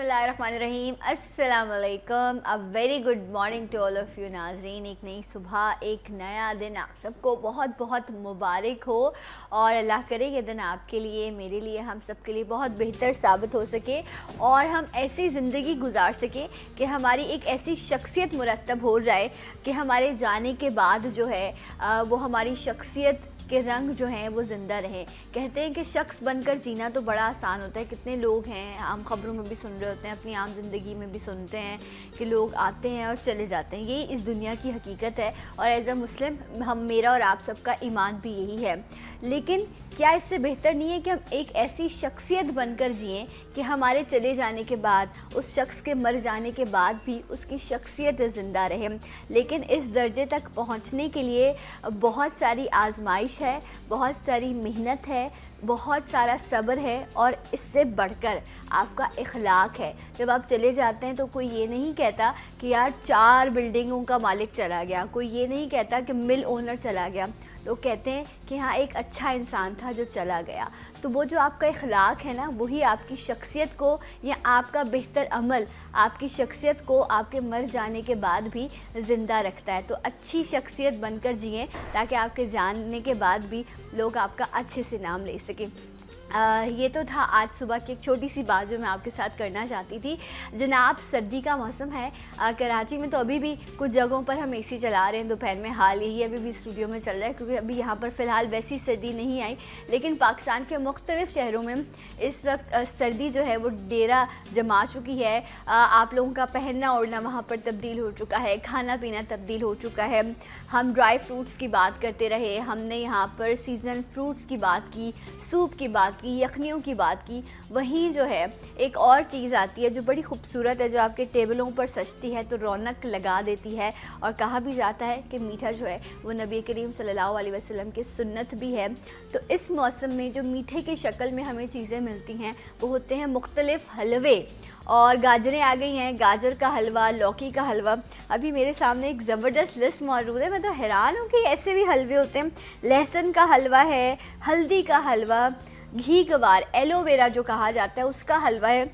बिस्मिल्लाहिर्रहमानिर्रहीम, अस्सलाम वालेकुम। A very good morning to all of you नाज़रीन। एक नई सुबह, एक नया दिन आप सबको बहुत बहुत मुबारक हो और अल्लाह करे ये दिन आपके लिए, मेरे लिए, हम सब के लिए बहुत बेहतर साबित हो सके और हम ऐसी ज़िंदगी गुजार सकें कि हमारी एक ऐसी शख्सियत मुरतब हो जाए कि हमारे जाने के बाद जो है वो हमारी शख्सियत के रंग जो हैं वो ज़िंदा रहें। कहते हैं कि शख्स बनकर जीना तो बड़ा आसान होता है। कितने लोग हैं, आम ख़बरों में भी सुन रहे होते हैं, अपनी आम ज़िंदगी में भी सुनते हैं कि लोग आते हैं और चले जाते हैं। यही इस दुनिया की हकीकत है और एज़ अ मुस्लिम हम, मेरा और आप सबका ईमान भी यही है। लेकिन क्या इससे बेहतर नहीं है कि हम एक ऐसी शख्सियत बनकर जिएं कि हमारे चले जाने के बाद, उस शख्स के मर जाने के बाद भी उसकी शख्सियत ज़िंदा रहे। लेकिन इस दर्जे तक पहुंचने के लिए बहुत सारी आजमाइश है, बहुत सारी मेहनत है, बहुत सारा सब्र है और इससे बढ़कर आपका इखलाक है। जब आप चले जाते हैं तो कोई ये नहीं कहता कि यार 4 बिल्डिंगों का मालिक चला गया, कोई ये नहीं कहता कि मिल ओनर चला गया। लोग कहते हैं कि हाँ, एक अच्छा इंसान था जो चला गया। तो वो जो आपका इखलाक है ना, वही आपकी शख्सियत को, या आपका बेहतर अमल आपकी शख्सियत को आपके मर जाने के बाद भी ज़िंदा रखता है। तो अच्छी शख्सियत बनकर जिएं ताकि आपके जाने के बाद भी लोग आपका अच्छे से नाम ले सकें। ये तो था आज सुबह की एक छोटी सी बात जो मैं आपके साथ करना चाहती थी। जनाब, सर्दी का मौसम है। कराची में तो अभी भी कुछ जगहों पर हम एसी चला रहे हैं। दोपहर में हाल यही अभी भी स्टूडियो में चल रहा है क्योंकि अभी यहाँ पर फ़िलहाल वैसी सर्दी नहीं आई। लेकिन पाकिस्तान के मुख्तलिफ़ शहरों में इस वक्त सर्दी जो है वो डेरा जमा चुकी है। आप लोगों का पहनना ओढ़ना वहाँ पर तब्दील हो चुका है, खाना पीना तब्दील हो चुका है। हम ड्राई फ्रूट्स की बात करते रहे, हमने यहाँ पर सीजनल फ्रूट्स की बात की, सूप की बात की, यखनियों की बात की। वहीं जो है एक और चीज़ आती है जो बड़ी खूबसूरत है, जो आपके टेबलों पर सजती है तो रौनक लगा देती है। और कहा भी जाता है कि मीठा जो है वो नबी करीम सल्लल्लाहु अलैहि वसल्लम की सुन्नत भी है। तो इस मौसम में जो मीठे की शक्ल में हमें चीज़ें मिलती हैं वो होते हैं मुख्तलिफ़ हलवे। और गाजरें आ गई हैं, गाजर का हलवा, लौकी का हलवा। अभी मेरे सामने एक ज़बरदस्त लिस्ट मौजूद है। मैं तो हैरान हूँ कि ऐसे भी हलवे होते हैं। लहसुन का हलवा है, हल्दी का हलवा, घी गवार, एलोवेरा जो कहा जाता है उसका हलवा है।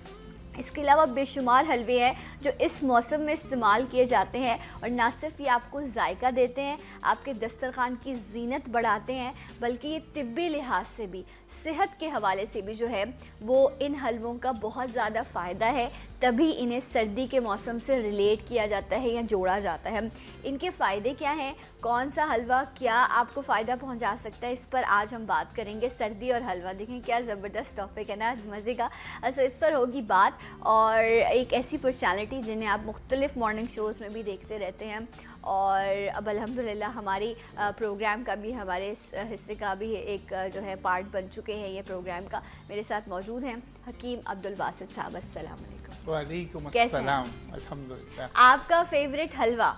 इसके अलावा बेशुमार हलवे हैं जो इस मौसम में इस्तेमाल किए जाते हैं और ना सिर्फ ये आपको जायका देते हैं, आपके दस्तरखान की जीनत बढ़ाते हैं, बल्कि ये तिब्बी लिहाज से भी, सेहत के हवाले से भी जो है वो इन हलवों का बहुत ज़्यादा फ़ायदा है। तभी इन्हें सर्दी के मौसम से रिलेट किया जाता है या जोड़ा जाता है। इनके फ़ायदे क्या हैं, कौन सा हलवा क्या आपको फ़ायदा पहुंचा सकता है, इस पर आज हम बात करेंगे। सर्दी और हलवा, देखें क्या ज़बरदस्त टॉपिक है ना, मज़े का। अच्छा, इस पर होगी बात। और एक ऐसी पर्सनैलिटी जिन्हें आप मुख्तलिफ़ मॉर्निंग शोज़ में भी देखते रहते हैं और अब अल्हम्दुलिल्लाह हमारी प्रोग्राम का भी, हमारे हिस्से का भी एक जो है पार्ट बन चुके हैं ये प्रोग्राम का। मेरे साथ मौजूद हैं हकीम अब्दुल बासित साहब। अस्सलाम वालेकुम। वालेकुम अस्सलाम। अल्हम्दुलिल्लाह। आपका फेवरेट हलवा?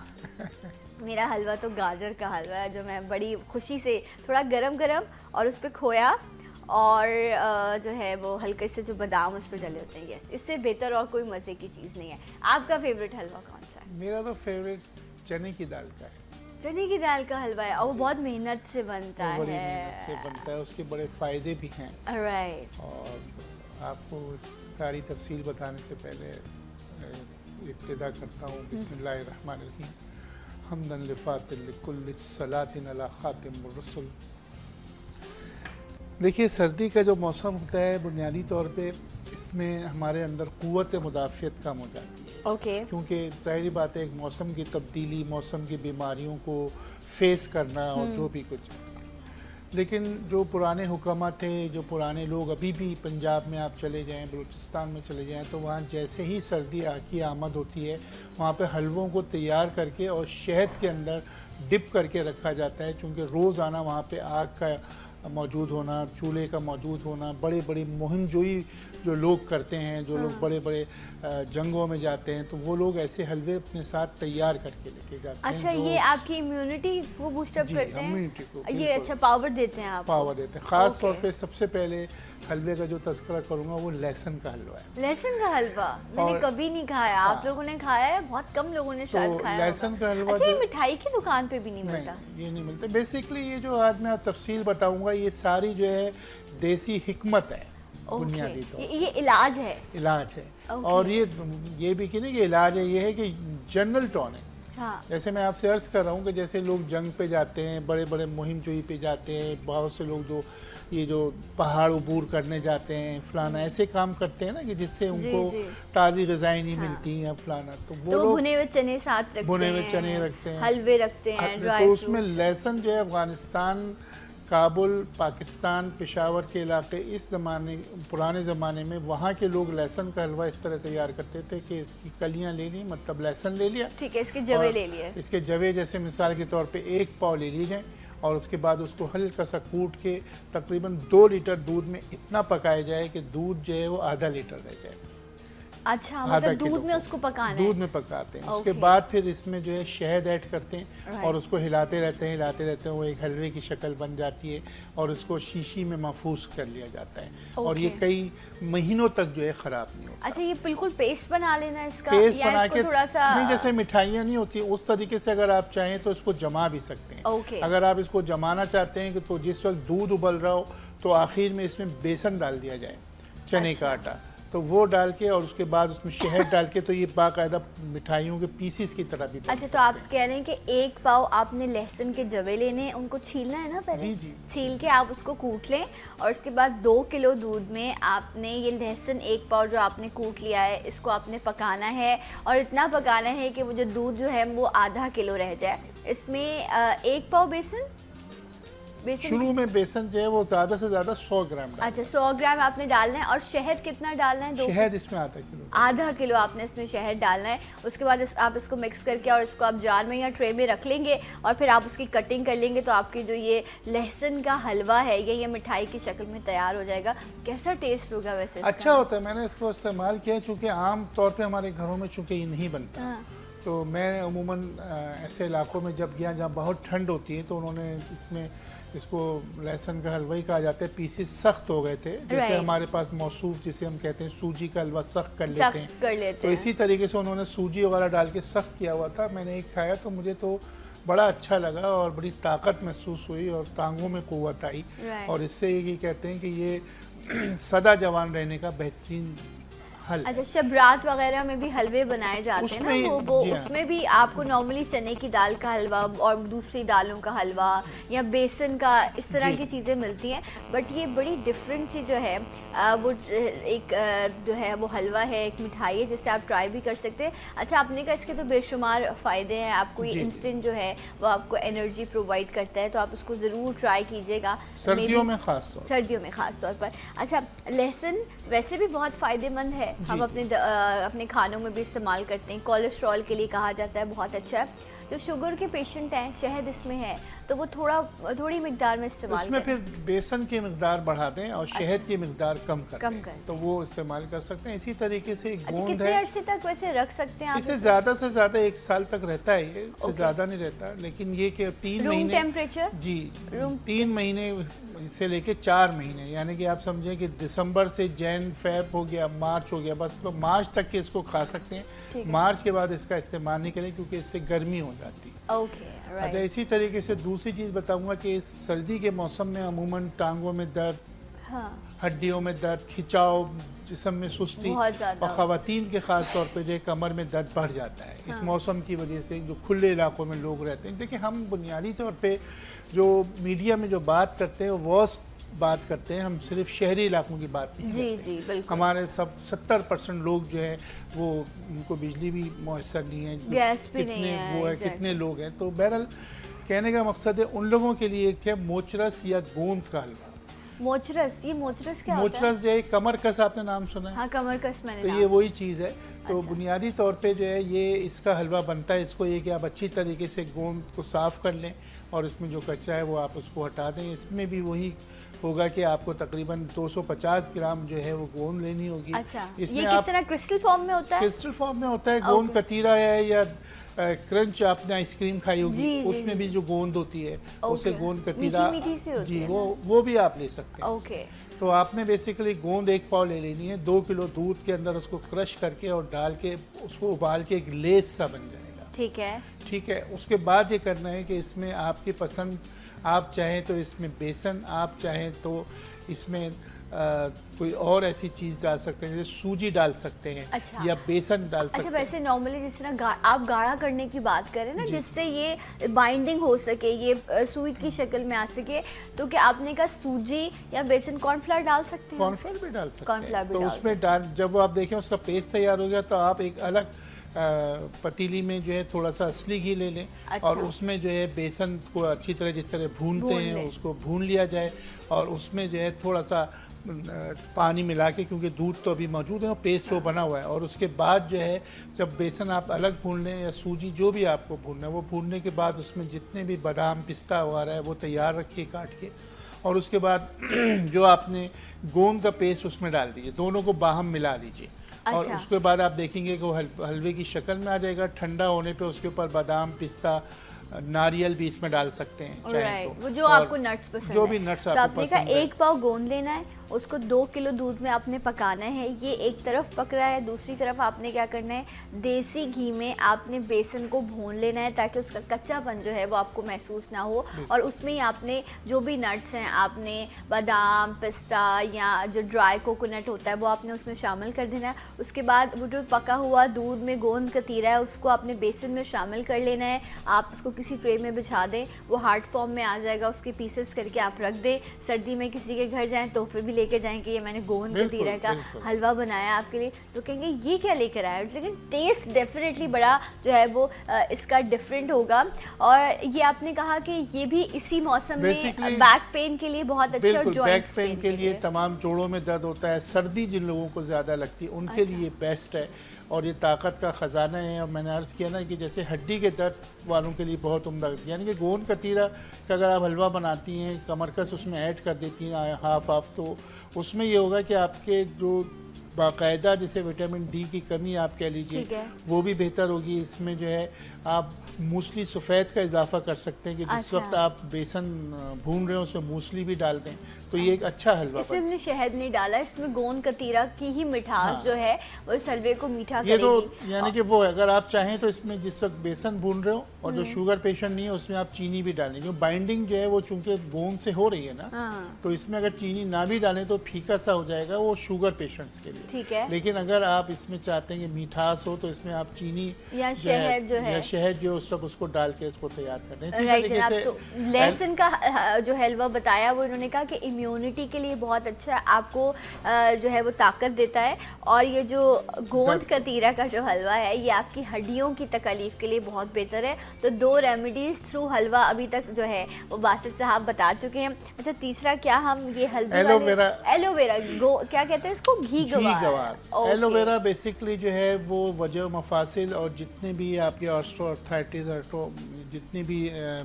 मेरा हलवा तो गाजर का हलवा है जो मैं बड़ी खुशी से, थोड़ा गरम गरम और उस पर खोया और जो है वो हल्के से जो बादाम उस पर डले होते हैं। यस, इससे बेहतर और कोई मज़े की चीज़ नहीं है। आपका फेवरेट हलवा कौन सा है? मेरा तो फेवरेट चने की दाल का है। चने की दाल का हलवा है और वो बहुत मेहनत से बनता है। बड़ी मेहनत से बनता है, उसके बड़े फ़ायदे भी हैं। राइट। और आपको सारी तफसील बताने से पहले इब्तिदा करता हूँ बिस्मिल्लाहिर्रहमानिर्रहीम। हम्दन लिफ़ातिल लिकुल्लि सलातिन अला खातिमुर रसूल। देखिए, सर्दी का जो मौसम होता है बुनियादी तौर पे इसमें हमारे अंदर क़ुव्वत मुदाफ़ियत कम हो जाती है। ओके। क्योंकि ज़ाहिर बात है एक मौसम की तब्दीली, मौसम की बीमारियों को फेस करना और जो भी कुछ। लेकिन जो पुराने हुक्मा थे, जो पुराने लोग, अभी भी पंजाब में आप चले जाएं, बलूचिस्तान में चले जाएं, तो वहाँ जैसे ही सर्दी की आमद होती है वहाँ पे हलवों को तैयार करके और शहद के अंदर डिप करके रखा जाता है। चूँकि रोज़ाना वहाँ पे आग का मौजूद होना, चूल्हे का मौजूद होना, बड़े बड़े मुहिमजोई जो लोग करते हैं, जो लोग बड़े बड़े जंगों में जाते हैं, तो वो लोग ऐसे हलवे अपने साथ तैयार करके लेके जाते हैं। अच्छा, ये आपकी इम्यूनिटी को बूस्ट अप करते हैं? इम्यूनिटी को ये अच्छा पावर देते हैं आप? पावर देते हैं। ख़ास तौर पे सबसे पहले हलवे का जो तज़किरा करूँगा वो लहसुन का हलवा है। लहसुन का हलवा मैंने कभी नहीं खाया। आप लोगों ने खाया है? बहुत कम लोगों ने शायद खाया। लहसुन का हलवा अच्छा, ये मिठाई की दुकान पे भी नहीं मिलता? ये नहीं मिलता। बेसिकली ये जो आज मैं तफसील बताऊँगा ये सारी जो है देसी हिकमत है। बुनियादी तौर ये इलाज है। इलाज है। Okay. और ये भी कि नहीं कि इलाज है, ये है कि जनरल टॉनिक। हाँ। जैसे मैं आपसे अर्ज कर रहा हूँ कि जैसे लोग जंग पे जाते हैं, बड़े बड़े मुहिम जोई पे जाते हैं, बहुत से लोग जो ये जो पहाड़ उबूर करने जाते हैं, फलाना ऐसे काम करते हैं ना कि जिससे उनको ताज़ी ग़िज़ाएं नहीं मिलती या फलाना, तो वो लोग भुने हुए चने साथ रखते हैं, भुने हुए चने रखते हैं, हलवे रखते हैं, तो उसमें लहसुन जो है अफ़गानिस्तान, काबुल, पाकिस्तान, पेशावर के इलाके, इस ज़माने पुराने ज़माने में वहाँ के लोग लहसुन का हलवा इस तरह तैयार करते थे कि इसकी कलियाँ ले ली, मतलब लहसुन ले लिया, ठीक है, इसके जवे ले लिए, इसके जवे जैसे मिसाल के तौर पे 1 पाव ले ली जाए और उसके बाद उसको हल्का सा कूट के तकरीबन 2 लीटर दूध में इतना पकाया जाए कि दूध जो है वो आधा लीटर रह जाए। अच्छा, मतलब दूध में उसको पकाना है? दूध में पकाते हैं। उसके बाद फिर इसमें जो है शहद ऐड करते हैं और उसको हिलाते रहते हैं, वो एक हलवे की शक्ल बन जाती है और उसको शीशी में महफूज कर लिया जाता है और ये कई महीनों तक जो है ख़राब नहीं होता। अच्छा, ये बिल्कुल पेस्ट बना लेना है इसका? पेस्ट बना के थोड़ा सा नहीं, जैसे मिठाइयाँ नहीं होती उस तरीके से अगर आप चाहें तो इसको जमा भी सकते हैं। अगर आप इसको जमाना चाहते हैं कि तो जिस वक्त दूध उबल रहा हो तो आखिर में इसमें बेसन डाल दिया जाए, चने का आटा, तो वो डाल के और उसके बाद उसमें शहद डाल के, तो ये बाकायदा मिठाइयों के पीसीस की तरह भी बन अच्छा, तो आप कह रहे हैं कि 1 पाव आपने लहसुन के जवे लेने हैं, उनको छीलना है ना पहले? जी जी। छील के आप उसको कूट लें और उसके बाद 2 किलो दूध में आपने ये लहसुन 1 पाव जो आपने कूट लिया है इसको आपने पकाना है और इतना पकाना है कि वो जो दूध जो है वो आधा किलो रह जाए। इसमें 1 पाव बेसन शुरू में बेसन जो है वो ज़्यादा से ज़्यादा 100 ग्राम। अच्छा, 100 ग्राम आपने डालना है। और शहद कितना डालना है? शहद इसमें आधा किलो आपने इसमें शहद डालना है। उसके बाद आप इसको मिक्स करके और इसको आप जार में या ट्रे में रख लेंगे और फिर आप उसकी कटिंग कर लेंगे तो आपकी जो ये लहसुन का हलवा है ये मिठाई की शक्ल में तैयार हो जाएगा। कैसा टेस्ट होगा वैसे? अच्छा होता है, मैंने इसको इस्तेमाल किया चूँकि आम तौर पर हमारे घरों में चूँकि ये नहीं बनता, तो मैं अमूमन ऐसे इलाकों में जब गया जहाँ बहुत ठंड होती है तो उन्होंने इसको लहसुन का हलवा ही कहा जाता है, पीसेस सख्त हो गए थे, जैसे हमारे पास मौसूफ जिसे हम कहते हैं सूजी का हलवा सख्त कर लेते हैं, तो इसी तरीके से उन्होंने सूजी वगैरह डाल के सख्त किया हुआ था। मैंने एक खाया तो मुझे तो बड़ा अच्छा लगा और बड़ी ताकत महसूस हुई और टांगों में कुव्वत आई और इससे ये कहते हैं कि ये सदा जवान रहने का बेहतरीन हल। अच्छा, शबरात वगैरह में भी हलवे बनाए जाते हैं ना, वो उसमें भी आपको नॉर्मली चने की दाल का हलवा और दूसरी दालों का हलवा या बेसन का इस तरह की चीज़ें मिलती हैं, बट ये बड़ी डिफरेंट सी जो है वो एक जो है वो हलवा है, एक मिठाई है जिसे आप ट्राई भी कर सकते हैं। अच्छा, आपने कहा इसके तो बेशुमार फ़ायदे हैं, आपको ये इंस्टेंट जो है वो आपको एनर्जी प्रोवाइड करता है, तो आप उसको ज़रूर ट्राई कीजिएगा सर्दियों में ख़ास तौर पर। अच्छा, लहसुन वैसे भी बहुत फ़ायदेमंद है, हम अपने खानों में भी इस्तेमाल करते हैं, कोलेस्ट्रॉल के लिए कहा जाता है बहुत अच्छा है। जो शुगर के पेशेंट हैं, शहद इसमें है तो वो थोड़ी मिकदार में इस्तेमाल उसमें फिर बेसन की मिकदार बढ़ा दें और शहद की मिकदार कम कर तो वो इस्तेमाल कर सकते हैं। इसी तरीके से एक गोंद कितने अरसे तक वैसे रख सकते हैं आप? इसे ज़्यादा से ज़्यादा 1 साल तक रहता है, ये इससे ज़्यादा नहीं रहता, लेकिन ये कि 3 महीने टेम्परेचर जी 3 महीने से लेके 4 महीने, यानी कि आप समझें कि दिसंबर से जैन फेब हो गया, मार्च हो गया, बस तो मार्च तक के इसको खा सकते हैं। मार्च के बाद इसका इस्तेमाल नहीं करें क्योंकि इससे गर्मी हो जाती है। अच्छा, इसी तरीके से दूसरी चीज़ बताऊंगा कि सर्दी के मौसम में अमूमन टांगों में दर्द, हड्डियों में दर्द, खिंचाव, जिस्म में सुस्ती और ख़वातीन के ख़ास तौर पे जो कमर में दर्द बढ़ जाता है इस मौसम की वजह से, जो खुले इलाकों में लोग रहते हैं। देखिए, हम बुनियादी तौर पे जो मीडिया में जो बात करते हैं वो बात करते हैं, हम सिर्फ शहरी इलाकों की बात नहीं करते। बिल्कुल। हमारे 70% लोग जो है वो उनको बिजली भी मुयसर नहीं है, गैस भी नहीं है, वो है कितने लोग हैं। तो बहरहाल कहने का मकसद है उन लोगों के लिए क्या मोचरस या गोंद का हलवा। मोचरस क्या होता है? मोचरस जो है कमरकस, आपने नाम सुना है? हाँ, कमरकस मैंने तो ये वही चीज़ है। तो बुनियादी तौर पे जो है ये इसका हलवा बनता है। इसको ये कि आप अच्छी तरीके से गोंद को साफ़ कर लें और इसमें जो कच्चा है वो आप उसको हटा दें। इसमें भी वही होगा कि आपको तकरीबन 250 ग्राम जो है वो गोंद लेनी होगी। अच्छा, इसमें ये किस तरह क्रिस्टल फॉर्म में होता है? क्रिस्टल फॉर्म में होता है। गोंद कतीरा है या क्रंच आपने आइसक्रीम खाई होगी, उसमें भी जो गोंद होती है उसे गोंद कतीरा जी वो भी आप ले सकते हैं। तो आपने बेसिकली गोंद 1 पाव ले लेनी है, 2 किलो दूध के अंदर उसको क्रश करके और डाल के उसको उबाल के एक लेस सा बन जाएगा। ठीक है। उसके बाद ये करना है कि इसमें आपकी पसंद, आप चाहें तो इसमें बेसन, आप चाहें तो इसमें कोई और ऐसी चीज़ डाल सकते हैं, जैसे सूजी डाल सकते हैं। अच्छा। या बेसन डाल सकते अच्छा, हैं। वैसे नॉर्मली जिस तरह आप गाढ़ा करने की बात करें ना, जिससे ये बाइंडिंग हो सके, ये स्वीट की शक्ल में आ सके, तो क्या आपने कहा सूजी या बेसन कॉर्नफ्लावर डाल सकते हैं? कॉर्नफ्लावर भी डाल सकते हैं। कॉर्नफ्लावर भी तो डाल उसमें जब वो आप देखें उसका पेस्ट तैयार हो गया, तो आप एक अलग पतीली में जो है थोड़ा सा असली घी ले लें। अच्छा। और उसमें जो है बेसन को अच्छी तरह जिस तरह भूनते हैं उसको भून लिया जाए, और उसमें जो है थोड़ा सा पानी मिला के, क्योंकि दूध तो अभी मौजूद है, पेस्ट वो बना हुआ है। और उसके बाद जो है जब बेसन आप अलग भून लें या सूजी जो भी आपको भूनना है, वो भूनने के बाद उसमें जितने भी बादाम पिस्ता वगैरह है वो तैयार रखिए काट के। और उसके बाद जो आपने गोंद का पेस्ट उसमें डाल दीजिए, दोनों को बाहम मिला लीजिए। अच्छा। और उसके बाद आप देखेंगे कि वो हलवे की शक्ल में आ जाएगा। ठंडा होने पे उसके ऊपर बादाम पिस्ता नारियल भी इसमें डाल सकते हैं चाहे तो, वो जो आपको नट्स पसंद जो है। भी नट्स तो आपको आपने कहा पसंद है। 1 पाव गोंद लेना है, उसको 2 किलो दूध में आपने पकाना है। ये एक तरफ पक रहा है, दूसरी तरफ आपने क्या करना है, देसी घी में आपने बेसन को भून लेना है, ताकि उसका कच्चापन जो है वो आपको महसूस ना हो। और उसमें ही आपने जो भी नट्स हैं, आपने बादाम पिस्ता या जो ड्राई कोकोनट होता है वो आपने उसमें शामिल कर देना है। उसके बाद वो जो पका हुआ दूध में गोंद कतीरा है उसको आपने बेसन में शामिल कर लेना है। आप उसको किसी ट्रे में बिछा दें, वो हार्ड फॉर्म में आ जाएगा, उसके पीसेस करके आप रख दें। सर्दी में किसी के घर जाएं तोहफे भी लेके जाएं कि ये मैंने गोंद कतीरा का हलवा बनाया आपके लिए, तो कहेंगे ये क्या लेकर आया। लेकिन टेस्ट डेफिनेटली बड़ा जो है वो इसका डिफरेंट होगा। और ये आपने कहा कि ये भी इसी मौसम में बैक पेन के लिए बहुत अच्छा, और बैक पेन के लिए, तमाम जोड़ों में दर्द होता है, सर्दी जिन लोगों को ज़्यादा लगती है उनके लिए बेस्ट है। और ये ताकत का ख़जाना है। और मैंने अर्ज़ किया ना कि जैसे हड्डी के दर्द वालों के लिए बहुत उम्दा, यानी कि गोंद कतीरा का अगर आप हलवा बनाती हैं, कमरकस उसमें ऐड कर देती हैं हाफ, तो उसमें ये होगा कि आपके जो बाकायदा जैसे विटामिन डी की कमी आप कह लीजिए वो भी बेहतर होगी। इसमें जो है आप मूसली सफ़ेद का इजाफा कर सकते हैं कि जिस वक्त आप बेसन भून रहे हो उसमें मूसली भी डाल दें, तो ये एक अच्छा हलवा। इसमें हमने शहद नहीं डाला, इसमें गोंद कतीरा की ही मिठास जो है वो इस हलवे को मीठा ये करेगी। तो यानी कि वो अगर आप चाहें तो इसमें जिस वक्त बेसन भून रहे हो और जो शुगर पेशेंट नहीं है उसमें आप चीनी भी डालें, क्योंकि बाइंडिंग जो है वो चूंकि गोंद से हो रही है ना, तो इसमें अगर चीनी ना भी डालें तो फीका सा हो जाएगा, वो शुगर पेशेंट्स के लिए ठीक है। लेकिन अगर आप इसमें चाहते हैं कि मिठास हो तो इसमें आप चीनी या शहद जो है, या शहद जो उस सब उसको डाल के इसको तैयार कर दें। इसी राइट। तरीके से तो लहसुन का जो हलवा बताया वो इन्होंने कहा कि इम्यूनिटी के लिए बहुत अच्छा है, आपको जो है वो ताकत देता है। और ये जो गोंद कतीरा का जो हलवा है ये आपकी हड्डियों की तकलीफ के लिए बहुत बेहतर है। तो 2 रेमेडीज थ्रू हलवा अभी तक जो है वो बासित साहब बता चुके हैं। अच्छा, तीसरा क्या हम ये हल्दी एलोवेरा, क्या कहते हैं इसको, घी गवार। एलोवेरा बेसिकली जो है वो वजह मफासिल और जितने भी आपके ऑस्टियोआर्थराइटिस जितनी भी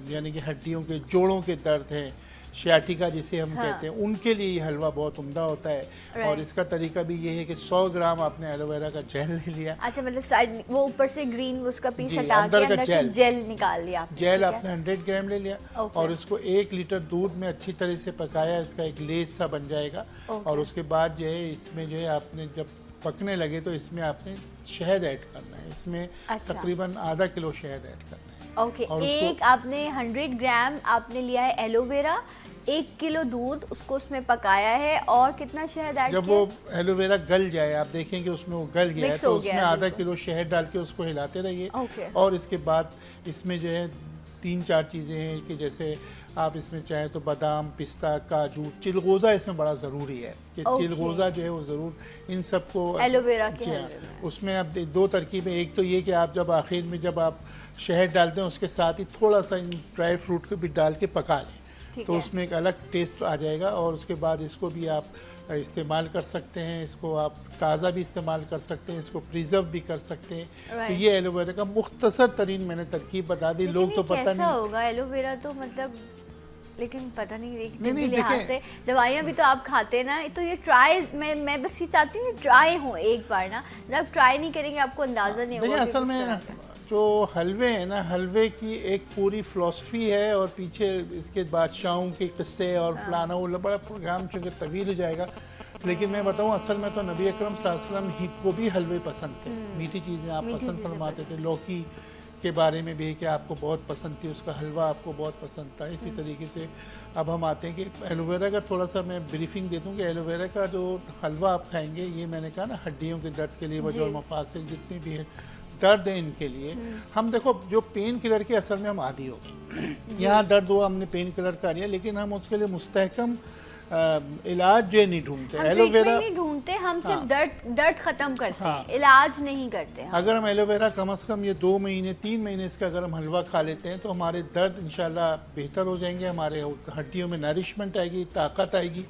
यानी कि हड्डियों के जोड़ों के दर्द हैं, शियाटिका जिसे हम कहते हैं, उनके लिए ये हलवा बहुत उम्दा होता है। और इसका तरीका भी ये है कि 100 ग्राम आपने एलोवेरा का जेल ले लिया। अच्छा, मतलब साइड वो ऊपर से ग्रीन उसका पीस हटा के अंदर से जेल निकाल लिया। जेल आपने 100 ग्राम ले लिया और इसको 1 लीटर दूध में अच्छी तरह से पकाया, इसका एक लेस सा बन जाएगा। और उसके बाद जो है इसमें जो है आपने जब पकने लगे तो इसमें आपने शहद ऐड करना है, इसमें तकरीबन आधा किलो शहद ऐड करना है। ओके, एक आपने 100 ग्राम आपने लिया है एलोवेरा, 1 किलो दूध उसको उसमें पकाया है, और कितना शहद ऐड किया? जब वो एलोवेरा गल जाए, आप देखेंगे उसमें वो गल गया है, तो उसमें आधा किलो शहद डाल के उसको हिलाते रहिए। और इसके बाद इसमें जो है 3-4 चीज़ें हैं कि जैसे आप इसमें चाहें तो बादाम पिस्ता काजू, चिलगोज़ा इसमें बड़ा ज़रूरी है कि चिलगोज़ा जो है वो ज़रूर इन सबको एलोवेरा के उसमें आप 2 तरकीबें, एक तो ये कि आप जब आखिर में जब आप शहद डालते हैं उसके साथ ही थोड़ा सा इन ड्राई फ्रूट को भी डाल के पका लें, तो उसमें एक अलग टेस्ट आ जाएगा। और उसके बाद इसको भी आप इस्तेमाल कर सकते हैं, इसको आप ताज़ा भी इस्तेमाल कर सकते हैं, इसको प्रिजर्व भी कर सकते हैं। तो ये एलोवेरा का मुख्तसर तरीन मैंने तरकीब बता दी। लोग तो पता नहीं होगा एलोवेरा तो मतलब, लेकिन पता नहीं लिहाज से दवाइयाँ भी तो आप खाते हैं ना, तो ये ट्राई मैं बस ये चाहती हूँ ट्राई हो एक बार ना, जब ट्राई नहीं करेंगे आपको अंदाज़ा नहीं होगा। असल में जो हलवे हैं ना, हलवे की एक पूरी फ़िलासफ़ी है और पीछे इसके बादशाहों के किस्से और फलाना वो बड़ा प्रोग्राम चूँकि तवील हो जाएगा। लेकिन मैं बताऊँ असल में तो नबी अकरम सल्लल्लाहु अलैहि वसल्लम ही को भी हलवे पसंद थे, मीठी चीज़ें आप पसंद फरमाते थे। लौकी के बारे में भी है कि आपको बहुत पसंद थी, उसका हलवा आपको बहुत पसंद था। इसी तरीके से अब हम आते हैं कि एलोवेरा का थोड़ा सा मैं ब्रीफिंग दे दूँ कि एलोवेरा का जो हलवा आप खाएंगे, ये मैंने कहा ना हड्डियों के दर्द के लिए, वजह और मफासिल जितने भी है दर्द है इनके लिए, हम देखो जो पेन किलर के असर में हम आदी हो गए, यहाँ दर्द हुआ हमने पेन किलर का लिया, लेकिन हम उसके लिए मुस्तहकम इलाज जो नहीं ढूंढते। एलोवेरा नहीं ढूंढते, हम सिर्फ दर्द खत्म करते हैं, इलाज नहीं करते। अगर हम एलोवेरा कम से कम ये 2 महीने 3 महीने इसका अगर हम हलवा खा लेते हैं तो हमारे दर्द इंशाल्लाह बेहतर हो जाएंगे, हमारे हड्डियों में नरिशमेंट आएगी, ताकत आएगी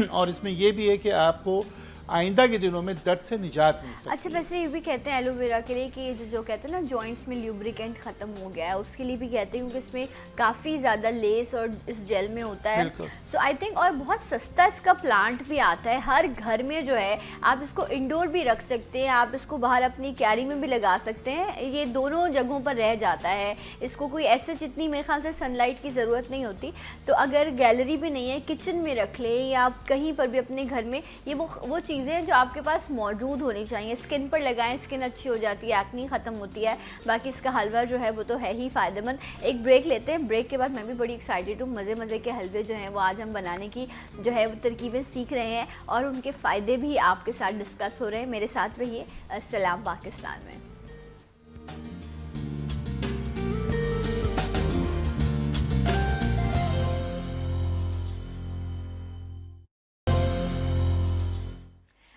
और इसमें यह भी है कि आपको आइंदा के दिनों में दर्द से निजात मिल सकती है। अच्छा, वैसे ये भी कहते हैं एलोवेरा के लिए कि जो कहते हैं ना जॉइंट्स में ल्यूब्रिकेंट खत्म हो गया है, उसके लिए भी कहते हैं क्योंकि इसमें काफ़ी ज़्यादा लेस और इस जेल में होता है। सो आई थिंक और बहुत सस्ता इसका प्लांट भी आता है, हर घर में जो है आप इसको इंडोर भी रख सकते हैं, आप इसको बाहर अपनी क्यारी में भी लगा सकते हैं, ये दोनों जगहों पर रह जाता है। इसको कोई ऐसे जितनी मेरे ख्याल से सनलाइट की ज़रूरत नहीं होती, तो अगर गैलरी भी नहीं है किचन में रख लें या आप कहीं पर भी अपने घर में, ये वो चीज़ें जो आपके पास मौजूद होनी चाहिए। स्किन पर लगाएं, स्किन अच्छी हो जाती है, एक्नी ख़त्म होती है। बाकी इसका हलवा जो है वो तो है ही फ़ायदेमंद। एक ब्रेक लेते हैं, ब्रेक के बाद मैं भी बड़ी एक्साइटेड हूँ, मज़े मज़े के हलवे जो हैं वो आज हम बनाने की जो है वो तरकीबें सीख रहे हैं और उनके फ़ायदे भी आपके साथ डिस्कस हो रहे हैं। मेरे साथ रहिए सलाम पाकिस्तान में।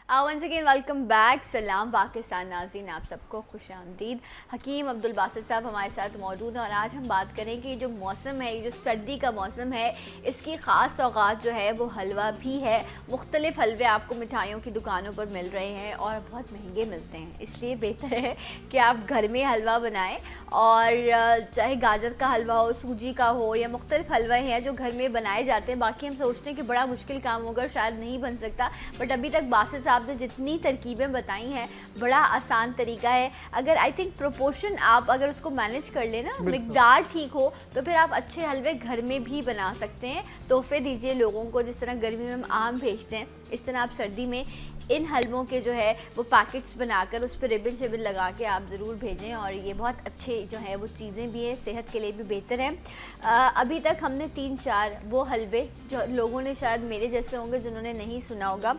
वंस अगेन वेलकम बैक, सलाम पाकिस्तान नाज़रीन, आप सबको खुश आमदीद। हकीम अब्दुल बासित साहब हमारे साथ मौजूद हैं और आज हम बात करें कि जो मौसम है, ये जो सर्दी का मौसम है, इसकी ख़ास सौगात जो है वो हलवा भी है। मुख्तलिफ़ हलवे आपको मिठाइयों की दुकानों पर मिल रहे हैं और बहुत महंगे मिलते हैं, इसलिए बेहतर है कि आप घर में हलवा बनाएं और चाहे गाजर का हलवा हो, सूजी का हो या मुख्तलिफ़ हलवे हैं जो घर में बनाए जाते हैं। बाकी हम सोचते हैं कि बड़ा मुश्किल काम होगा, शायद नहीं बन सकता, बट अभी तक बासित साहब ने जितनी तरकीबें बताई हैं बड़ा आसान तरीका है। अगर आई थिंक प्रोपोर्शन आप अगर उसको मैनेज कर लेना, मिकदार ठीक हो, तो फिर आप अच्छे हलवे घर में भी बना सकते हैं। तोहफे दीजिए लोगों को, जिस तरह गर्मी में हम आम भेजते हैं, इस तरह आप सर्दी में इन हलवों के जो है वो पैकेट्स बनाकर उस पर रिबन शिबन लगा के आप ज़रूर भेजें और ये बहुत अच्छे जो है वो चीज़ें भी हैं, सेहत के लिए भी बेहतर हैं। अभी तक हमने 3-4 वो हलवे जो लोगों ने शायद मेरे जैसे होंगे जिन्होंने नहीं सुना होगा,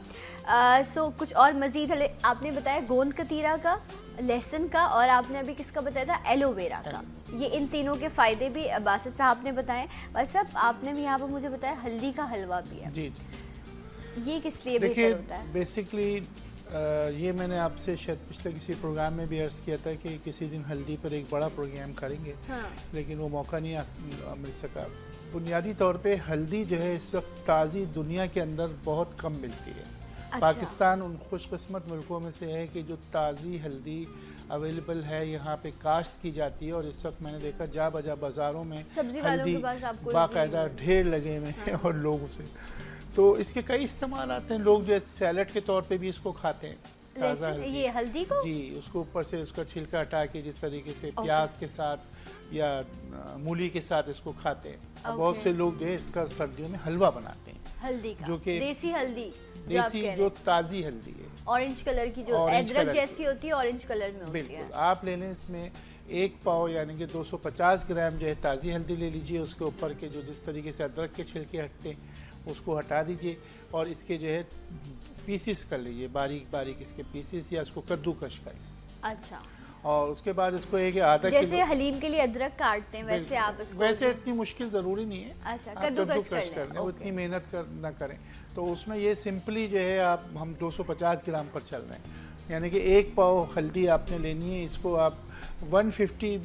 सो कुछ और मज़ीद हले आपने बताया गोंद कतीरा का, लहसुन का और आपने अभी किसका बताया था, एलोवेरा का। ये इन तीनों के फ़ायदे भी बासित साहब ने बताए। बस अब आपने भी यहाँ पर मुझे बताया हल्दी का हलवा भी है जी, ये किस लिए बेहतर होता है? बेसिकली ये मैंने आपसे शायद पिछले किसी प्रोग्राम में भी अर्ज़ किया था कि किसी दिन हल्दी पर एक बड़ा प्रोग्राम करेंगे, लेकिन वो मौका नहीं मिल सका। बुनियादी तौर पे हल्दी जो है इस वक्त ताज़ी दुनिया के अंदर बहुत कम मिलती है। अच्छा। पाकिस्तान उन खुशकिस्मत मुल्कों में से है कि जो ताज़ी हल्दी अवेलेबल है, यहाँ पे काश्त की जाती है और इस वक्त मैंने देखा जा बजा बाज़ारों में हल्दी बाकायदा ढेर लगे हुए हैं और लोग उसे, तो इसके कई इस्तेमाल आते हैं। लोग जो है सैलड के तौर पे भी इसको खाते हैं, ताज़ा हल्दी, ये हल्दी को जी, उसको ऊपर से उसका छिलका हटा के जिस तरीके से प्याज के साथ या मूली के साथ इसको खाते हैं। बहुत से लोग जो है इसका सर्दियों में हलवा बनाते हैं हल्दी का, जो कि देसी हल्दी, देसी जो ताज़ी हल्दी है, ऑरेंज कलर की, जो अदरक जैसी होती है, ऑरेंज कलर में होती है। बिल्कुल, आप ले लें इसमें 1 पाव यानी कि 250 ग्राम जो है ताज़ी हल्दी ले लीजिए। उसके ऊपर के जो जिस तरीके से अदरक के छिलके हटते हैं उसको हटा दीजिए और इसके जो है पीसीस कर लीजिए, बारीक बारीक इसके पीसीस, या इसको कद्दूकश कर लें। अच्छा, और उसके बाद इसको एक आधा किलो, जैसे हलीम के लिए अदरक काटते हैं वैसे आप इसको, वैसे इतनी मुश्किल ज़रूरी नहीं है। अच्छा, आप कद्दूकश कर लें, उतनी मेहनत ना करें। तो उसमें ये सिंपली जो है हम 250 ग्राम पर चल रहे हैं, यानी कि 1 पाव हल्दी आपने लेनी है। इसको आप 150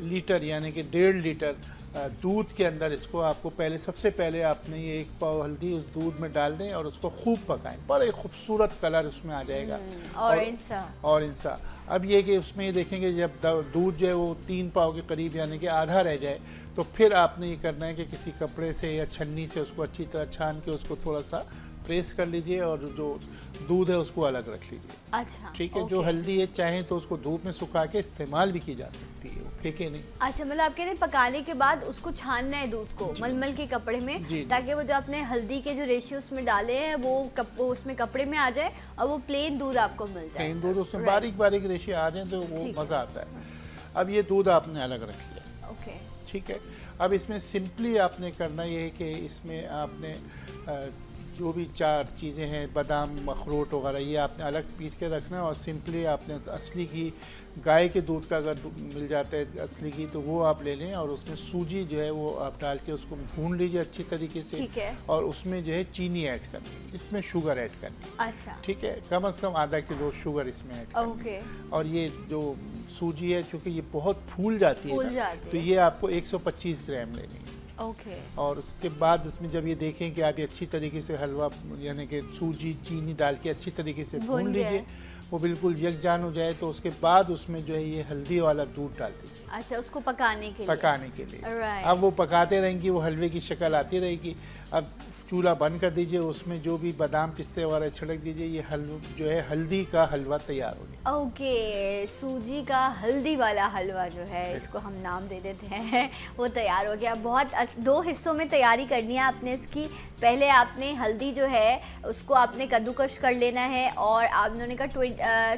लीटर यानी कि 1.5 लीटर दूध के अंदर इसको आपको सबसे पहले आपने ये 1 पाव हल्दी उस दूध में डाल दें और उसको खूब पकाएं, बड़ा एक खूबसूरत कलर उसमें आ जाएगा ऑरेंज सा। अब ये कि उसमें ये देखेंगे जब दूध जो है वो 3 पाव के करीब यानी कि आधा रह जाए, तो फिर आपने ये करना है कि किसी कपड़े से या छन्नी से उसको अच्छी तरह छान के उसको थोड़ा सा प्रेस कर लीजिए और जो दूध है उसको अलग रख लीजिए। अच्छा, ठीक है। जो हल्दी है चाहे तो उसको धूप में सुखा के इस्तेमाल भी की जा सकती है, वो फेंके नहीं। अच्छा, मतलब आप कह रहे हैं पकाने के बाद उसको छानना है दूध को मलमल के कपड़े में, ताकि वो जो आपने हल्दी के जो रेशियो उसमें डाले हैं वो उसमें कपड़े में आ जाए और वो प्लेन दूध आपको मिल जाए, प्लेन दूध उसमें बारीक बारीक रेशियो आ जाए तो वो मज़ा आता है। अब ये दूध आपने अलग रख लिया, ओके। ठीक है। अब इसमें सिंपली आपने करना ये है कि इसमें आपने जो भी 4 चीज़ें हैं, बादाम, अखरोट वगैरह, ये आपने अलग पीस के रखना है और सिंपली आपने असली घी, गाय के दूध का अगर मिल जाता है असली घी तो वो आप ले लें और उसमें सूजी जो है वो आप डाल के उसको भून लीजिए अच्छी तरीके से, ठीक है। और उसमें जो है चीनी ऐड करनी है, इसमें शुगर ऐड करनी है, अच्छा, ठीक है। कम से कम आधा किलो शुगर इसमें ऐड करनी ओके। है। और ये जो सूजी है चूँकि ये बहुत फूल जाती है ना, तो ये आपको 125 ग्राम लेनी है, ओके। और उसके बाद इसमें जब ये देखें कि आप ये अच्छी तरीके से हलवा यानी कि सूजी चीनी डाल के अच्छी तरीके से भून लीजिए, वो बिल्कुल यकजान हो जाए, तो उसके बाद उसमें जो है ये हल्दी वाला दूध डाल दीजिए। अच्छा, उसको पकाने के लिए। Right. अब वो पकाते रहेंगी, वो हलवे की शक्ल आती रहेगी। अब चूल्हा बंद कर दीजिए, उसमें जो भी बादाम पिस्ते वगैरह छिड़क दीजिए, ये हलवा जो है हल्दी का हलवा तैयार हो गया। ओके, सूजी का हल्दी वाला हलवा जो है, इसको हम नाम दे देते हैं, वो तैयार हो गया। बहुत 2 हिस्सों में तैयारी करनी है आपने इसकी। पहले आपने हल्दी जो है उसको आपने कद्दूकश कर लेना है, और आपने कहा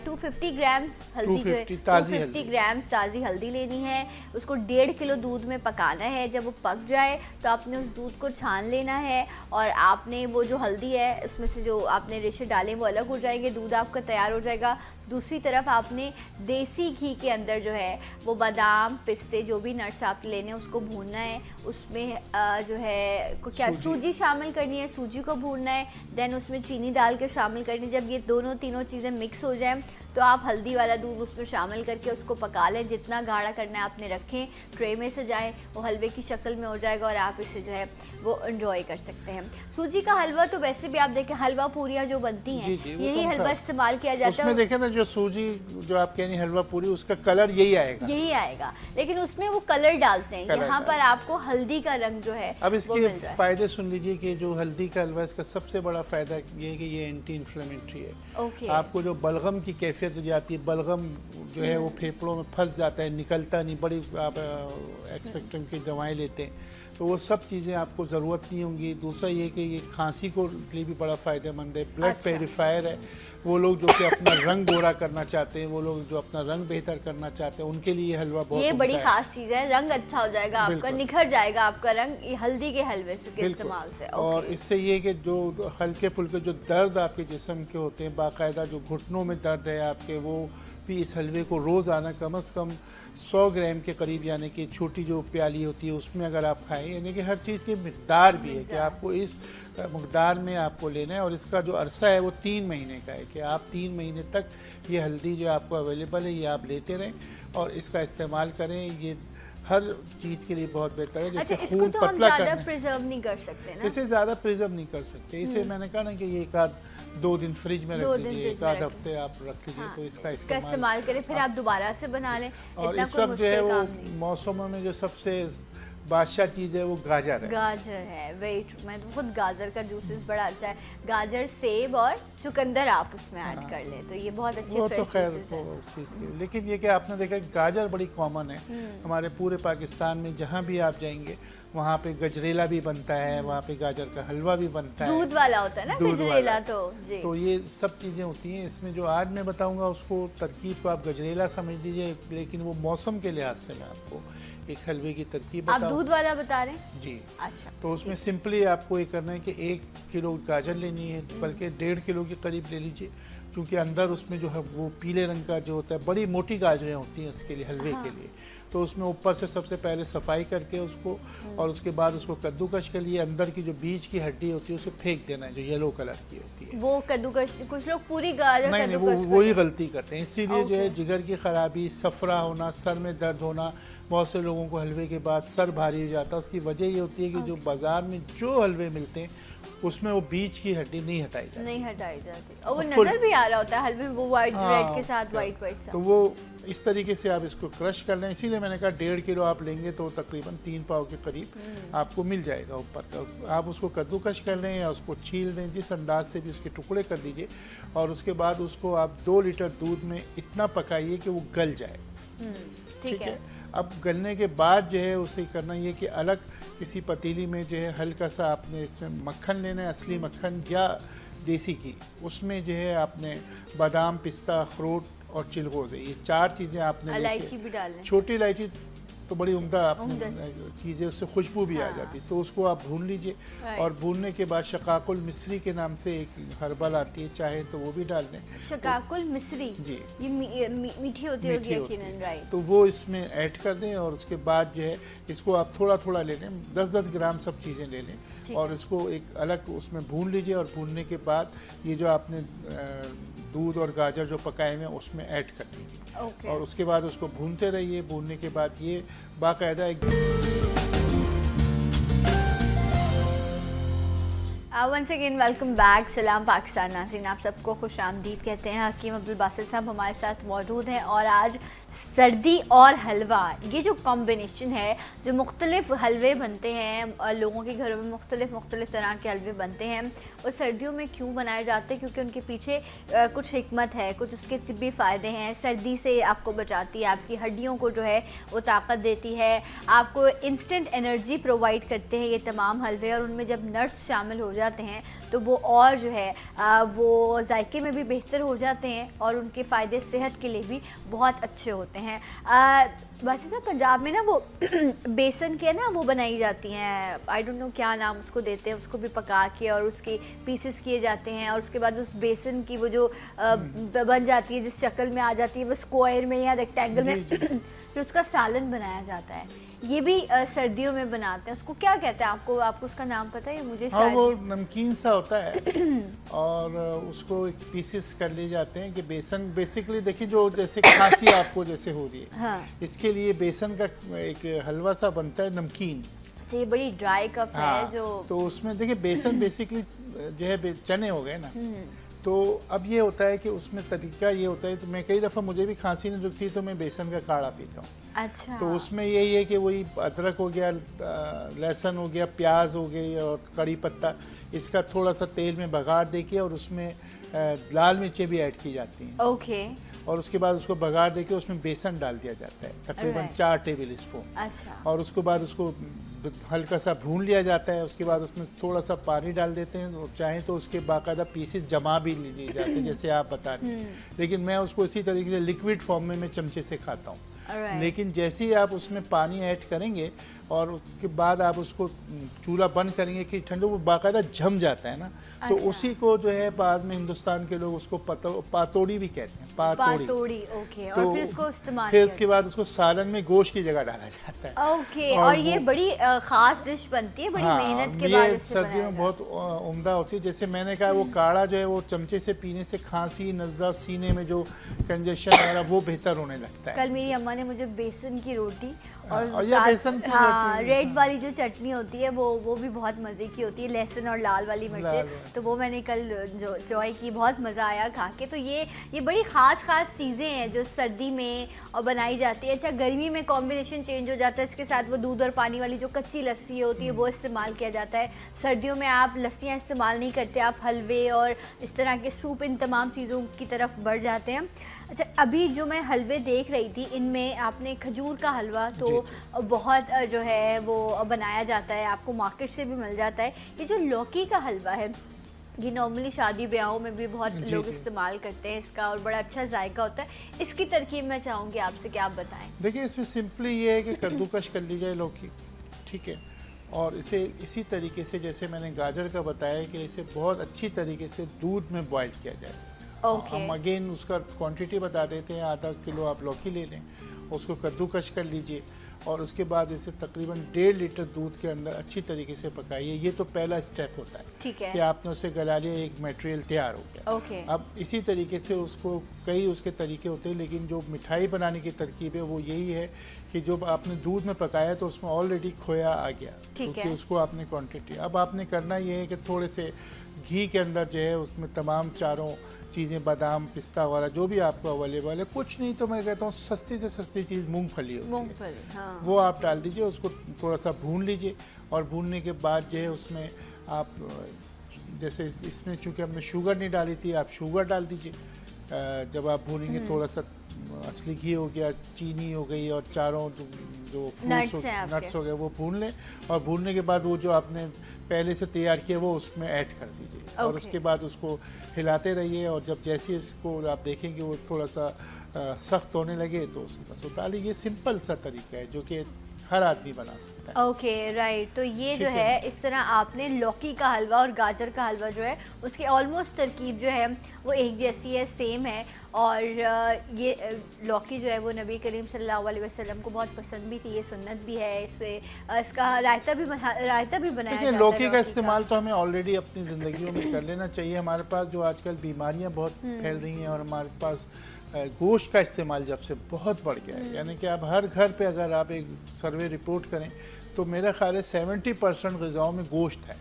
250 ग्राम्स हल्दी जो है, 250 ग्राम्स ताज़ी हल्दी लेनी है। उसको 1.5 किलो दूध में पकाना है। जब वो पक जाए तो आपने उस दूध को छान लेना है, और आपने वो जो हल्दी है उसमें से जो आपने रेशे डाले वो अलग हो जाएंगे, दूध आपका तैयार हो जाएगा। दूसरी तरफ आपने देसी घी के अंदर जो है वो बादाम पिस्ते जो भी नट्स आप लेने हैं उसको भूनना है। उसमें जो है क्या सूजी शामिल करनी है, सूजी को भूनना है। देन उसमें चीनी डाल के शामिल करनी है। जब ये दोनों तीनों चीज़ें मिक्स हो जाएं तो आप हल्दी वाला दूध उसमें शामिल करके उसको पका लें। जितना गाढ़ा करना है आपने रखें, ट्रे में सजाएं, वो हलवे की शक्ल में हो जाएगा और आप इसे जो है वो एंजॉय कर सकते हैं। सूजी का हलवा तो वैसे भी आप देखें हलवा पूरियाँ जो बनती हैं यही हलवा इस्तेमाल किया जाता है। उसमें देखें ना, जो सूजी जो आप कह रही हलवा पूरी, उसका कलर यही आएगा, लेकिन उसमें वो कलर डालते हैं। यहाँ पर आपको हल्दी का रंग जो है अब इसके फायदे सुन लीजिए कि जो हल्दी का हलवा, इसका सबसे बड़ा फायदा ये है कि ये एंटी इन्फ्लेमेटरी है। आपको जो बलगम की कैफियत हो जाती है, बलगम जो है वो फेफड़ों में फंस जाता है, निकलता नहीं, बड़ी आप एक्सपेक्टेंट की दवाएं लेते हैं, तो वो सब चीज़ें आपको ज़रूरत नहीं होंगी। दूसरा ये कि ये खांसी को लिए भी बड़ा फ़ायदेमंद है। ब्लड प्योरीफायर है। वो लोग जो कि अपना रंग गोरा करना चाहते हैं, वो लोग जो अपना रंग बेहतर करना चाहते हैं, उनके लिए हलवा बहुत ये बड़ी खास चीज़ है। रंग अच्छा हो जाएगा आपका, निखर जाएगा आपका रंग ये हल्दी के हलवे से के इस्तेमाल से। और इससे ये कि जो हल्के फुल्के जो दर्द आपके जिस्म के होते हैं, बाकायदा जो घुटनों में दर्द है आपके, वो भी इस हलवे को रोज़ाना कम से कम 100 ग्राम के करीब, यानी कि छोटी जो प्याली होती है उसमें अगर आप खाएं, यानी कि हर चीज़ की मिक़दार भी है कि आपको इस मिक़दार में आपको लेना है। और इसका जो अरसा है वो 3 महीने का है कि आप 3 महीने तक ये हल्दी जो आपको अवेलेबल है ये आप लेते रहें और इसका इस्तेमाल करें। ये हर चीज़ के लिए बहुत बेहतर है। जैसे खून तो पतला करना, प्रिजर्व नहीं कर सकते ना, इसे ज़्यादा प्रिजर्व नहीं कर सकते। इसे मैंने कहा ना कि ये 1-2 दिन फ्रिज में रख दीजिए, 1 हफ्ते आप रख लीजिए। तो इसका इस्तेमाल करें, फिर आप दोबारा से बना लें। और इस वक्त जो है वो मौसमों में जो सबसे बादशाह चीज़ है वो गाजर है। गाजर है, वेट मैं तो खुद गाजर का जूसेस बड़ा अच्छा है। गाजर, सेब और चुकंदर आप उसमें ऐड कर लें तो ये बहुत अच्छे वो तो खैर चीज़ की। लेकिन ये कि आपने देखा गाजर बड़ी कॉमन है हमारे पूरे पाकिस्तान में। जहाँ भी आप जाएंगे वहाँ पे गजरेला भी बनता है, वहाँ पे गाजर का हलवा भी बनता है, दूध वाला होता है ना गजरेला। तो ये सब चीज़ें होती हैं इसमें। जो आज मैं बताऊँगा उसको तरकीब को आप गजरेला समझ लीजिए, लेकिन वो मौसम के लिहाज से मैं आपको एक हलवे की तरकीब आप दूध वाला बता रहे हैं जी। अच्छा, तो उसमें सिंपली आपको ये करना है कि 1 किलो गाजर लेनी है, बल्कि 1.5 किलो के करीब ले लीजिए, क्योंकि अंदर उसमें जो है वो पीले रंग का जो होता है, बड़ी मोटी गाजरें होती हैं उसके लिए, हलवे के लिए। तो उसमें ऊपर से सबसे पहले सफाई करके उसको, और उसके बाद उसको कद्दूकश के लिए अंदर की जो बीज की हड्डी होती है उसे फेंक देना है, जो येलो कलर की होती है। वो कद्दूकश कुछ लोग पूरी गाजर नहीं, वही गलती करते हैं। इसीलिए जो है जिगर की खराबी, सफरा होना, सर में दर्द होना, बहुत से लोगों को हलवे के बाद सर भारी हो जाता है। उसकी वजह ये होती है कि जो बाजार में जो हलवे मिलते हैं उसमें वो बीज की हड्डी नहीं हटाई जाती और वो नजर भी आ रहा होता है हलवे में, वो वाइट ब्रेड के साथ वाइट तो वो इस तरीके से आप इसको क्रश कर लें। इसीलिए मैंने कहा 1.5 किलो आप लेंगे तो तकरीबन 3 पाव के करीब आपको मिल जाएगा ऊपर का। आप उसको कद्दूकश कर लें या उसको छील दें, जिस अंदाज से भी उसके टुकड़े कर दीजिए, और उसके बाद उसको आप 2 लीटर दूध में इतना पकाइए कि वो गल जाए। ठीक है। अब गलने के बाद जो है उसे करना ये कि अलग किसी पतीली में जो है हल्का सा आपने इसमें मक्खन लेना है, असली मक्खन या देसी घी। उसमें जो है आपने बादाम, पिस्ता, अखरोट और चिलगोज़े, ये 4 चीज़ें आपने इलायची भी डालना, छोटी इलायची तो बड़ी उम्दा उम्दा चीज़ें, उससे खुशबू भी आ जाती, तो उसको आप भून लीजिए। और भूनने के बाद शकाकुल मिस्री के नाम से एक हर्बल आती है, चाहे तो वो भी डाल दें। शकाकुल मिस्री जी, ये मीठी होती होगी यकीनन, राइट। तो वो इसमें ऐड कर दें और उसके बाद जो है इसको आप थोड़ा थोड़ा ले लें, 10-10 ग्राम सब चीज़ें ले लें और इसको एक अलग उसमें भून लीजिए। और भूनने के बाद ये जो आपने दूध और गाजर जो पकाए हुए हैं उसमें ऐड कर दीजिए। और उसके बाद उसको भूनते रहिए। भूनने के बाद ये बाकायदा एक वंस अगेन वेलकम बैक। सलाम पाकिस्तान नाज़रीन, आप सबको खुश आमदीद कहते हैं। हकीम अब्दुल बासित साहब हमारे साथ मौजूद हैं और आज सर्दी और हलवा, ये जो कॉम्बिनेशन है, जो मुख्तलिफ हलवे बनते हैं लोगों के घरों में, मुख्तलिफ तरह के हलवे बनते हैं, वो सर्दियों में क्यों बनाए जाते हैं? क्योंकि उनके पीछे कुछ हिकमत है, कुछ उसके तिब्बी फ़ायदे हैं। सर्दी से आपको बचाती है, आपकी हड्डियों को जो है वो ताकत देती है, आपको इंस्टेंट एनर्जी प्रोवाइड करते हैं ये तमाम हलवे। और उनमें जब नट्स शामिल हो जाते हैं तो वो और जो है वो जायके में भी बेहतर हो जाते हैं और उनके फ़ायदे सेहत के लिए भी बहुत अच्छे होते हैं। वैसे साहब पंजाब में ना वो बेसन के ना वो बनाई जाती हैं, आई डोंट नो क्या नाम उसको देते हैं, उसको भी पका के और उसके पीसेस किए जाते हैं और उसके बाद उस बेसन की वो जो बन जाती है, जिस शक्ल में आ जाती है, वो स्क्वायर में या रेक्टेंगल में, फिर उसका सालन बनाया जाता है। ये भी सर्दियों में बनाते हैं। उसको क्या कहते हैं? आपको उसका नाम पता है? मुझे हाँ, वो नमकीन सा होता है और उसको पीसेस कर लिए जाते हैं कि बेसन बेसिकली देखिए, जो जैसे खांसी आपको जैसे हो रही है, हाँ। इसके लिए बेसन का एक हलवा सा बनता है नमकीन। ये बड़ी ड्राई कप है जो, तो उसमें देखिए बेसन बेसिकली जो है चने हो गए ना, तो अब ये होता है कि उसमें तरीका ये होता है, तो मैं कई दफ़ा मुझे भी खांसी नहीं रुकती तो मैं बेसन का काढ़ा पीता हूँ। अच्छा। तो उसमें यही है कि वही अदरक हो गया, लहसुन हो गया, प्याज हो गई और कड़ी पत्ता, इसका थोड़ा सा तेल में बघार देके और उसमें लाल मिर्चें भी ऐड की जाती हैं। ओके। और उसके बाद उसको बघार देके उसमें बेसन डाल दिया जाता है, तकरीबन 4 टेबल स्पून। अच्छा। और उसके बाद उसको हल्का सा भून लिया जाता है। उसके बाद उसमें थोड़ा सा पानी डाल देते हैं और चाहें तो उसके बाकायदा पीसेस जमा भी लिए जाते हैं जैसे आप बता रहे हैं, लेकिन मैं उसको इसी तरीके से लिक्विड फॉर्म में मैं चमचे से खाता हूँ। लेकिन जैसे ही आप उसमें पानी ऐड करेंगे और उसके बाद आप उसको चूल्हा बंद करेंगे कि ठंडू वो बाकायदा जम जाता है ना, तो उसी को जो है बाद में हिंदुस्तान के लोग उसको पातोड़ी भी कहते हैं। पातोड़ी, ओके। तो और फिर उसको इस्तेमाल, फिर उसके बाद उसको सालन में गोश्त की जगह डाला जाता है। ओके। और ये बड़ी खास डिश बनती है, बड़ी मेहनत के बाद इससे सर्दियों में बहुत उम्दा होती है। जैसे मैंने कहा, वो काढ़ा जो है वो चमचे से पीने से खांसी, नज़ला, सीने में जो कंजेशन वगैरह वो बेहतर होने लगता है। कल मेरी अम्मा ने मुझे बेसन की रोटी और बेसन की रोटी, रेड वाली जो चटनी होती है वो भी बहुत मज़े की होती है, लहसुन और लाल वाली मिर्चें, तो वो मैंने कल जो जॉय की, बहुत मज़ा आया खा के। तो ये बड़ी ख़ास चीज़ें हैं जो सर्दी में और बनाई जाती है। अच्छा, गर्मी में कॉम्बिनेशन चेंज हो जाता है, इसके साथ वो दूध और पानी वाली जो कच्ची लस्सी होती है वो इस्तेमाल किया जाता है। सर्दियों में आप लस्सियाँ इस्तेमाल नहीं करते, आप हलवे और इस तरह के सूप, इन तमाम चीज़ों की तरफ बढ़ जाते हैं। अच्छा, अभी जो मैं हलवे देख रही थी, इनमें आपने खजूर का हलवा तो बहुत जो है वो बनाया जाता है, आपको मार्केट से भी मिल जाता है। ये जो लौकी का हलवा है, ये नॉर्मली शादी ब्याहों में भी बहुत लोग इस्तेमाल करते हैं इसका और बड़ा अच्छा जायका होता है। इसकी तरकीब मैं चाहूँगी आपसे कि आप बताएं। देखिए, इसमें सिंपली ये है कि कद्दूकश कर ली जाए लौकी, ठीक है, और इसे इसी तरीके से जैसे मैंने गाजर का बताया कि इसे बहुत अच्छी तरीके से दूध में बॉईल किया जाए। हम अगेन उसका क्वांटिटी बता देते हैं, आधा किलो आप लौकी ले लें, उसको कद्दूकश कर लीजिए और उसके बाद इसे तकरीबन 1.5 लीटर दूध के अंदर अच्छी तरीके से पकाइए। ये तो पहला स्टेप होता है, ठीक है, कि आपने उसे गला लिया, एक मटेरियल तैयार हो गया। अब इसी तरीके से उसको कई उसके तरीके होते हैं, लेकिन जो मिठाई बनाने की तरकीब है वो यही है कि जो आपने दूध में पकाया तो उसमें ऑलरेडी खोया आ गया, क्योंकि उसको आपने क्वांटिटी, अब आपने करना ये है कि थोड़े से घी के अंदर जो है उसमें तमाम चारों चीज़ें, बादाम, पिस्ता वगैरह जो भी आपको अवेलेबल है, कुछ नहीं तो मैं कहता हूँ सस्ती से सस्ती चीज़ मूंगफली होती है, हाँ। वो आप डाल दीजिए, उसको थोड़ा सा भून लीजिए और भूनने के बाद जो है उसमें आप जैसे इसमें चूँकि हमने शुगर नहीं डाली थी, आप शुगर डाल दीजिए। जब आप भूनेंगे थोड़ा सा असली घी हो गया, चीनी हो गई और चारों जो Nuts फ्रूट्स हैं आपके। नट्स हो गए वो भून लें, और भूनने के बाद वो जो आपने पहले से तैयार किया वो उसमें ऐड कर दीजिए और Okay. उसके बाद उसको हिलाते रहिए, और जब जैसे इसको आप देखेंगे वो थोड़ा सा सख्त होने लगे तो उसको बस उतार लीजिए। सिंपल सा तरीका है जो कि हर आदमी बना सकता है। ओके राइट, तो ये जो ठीक है है। इस तरह आपने लौकी का हलवा और गाजर का हलवा जो है उसकी ऑलमोस्ट तरकीब जो है वो एक जैसी है, सेम है। और ये लौकी जो है वो नबी करीम सल्लल्लाहु अलैहि वसल्लम को बहुत पसंद भी थी, ये सुन्नत भी है। इससे इसका रायता भी बनाया देखिए, जाता है लौकी का इस्तेमाल तो हमें ऑलरेडी अपनी ज़िंदगियों में कर लेना चाहिए। हमारे पास जो आजकल बीमारियां बहुत फैल रही हैं, और हमारे पास गोश्त का इस्तेमाल जब से बहुत बढ़ गया है, यानी कि अब हर घर पे अगर आप एक सर्वे रिपोर्ट करें तो मेरा ख्याल है 70% ग़िज़ाओं में गोश्त है।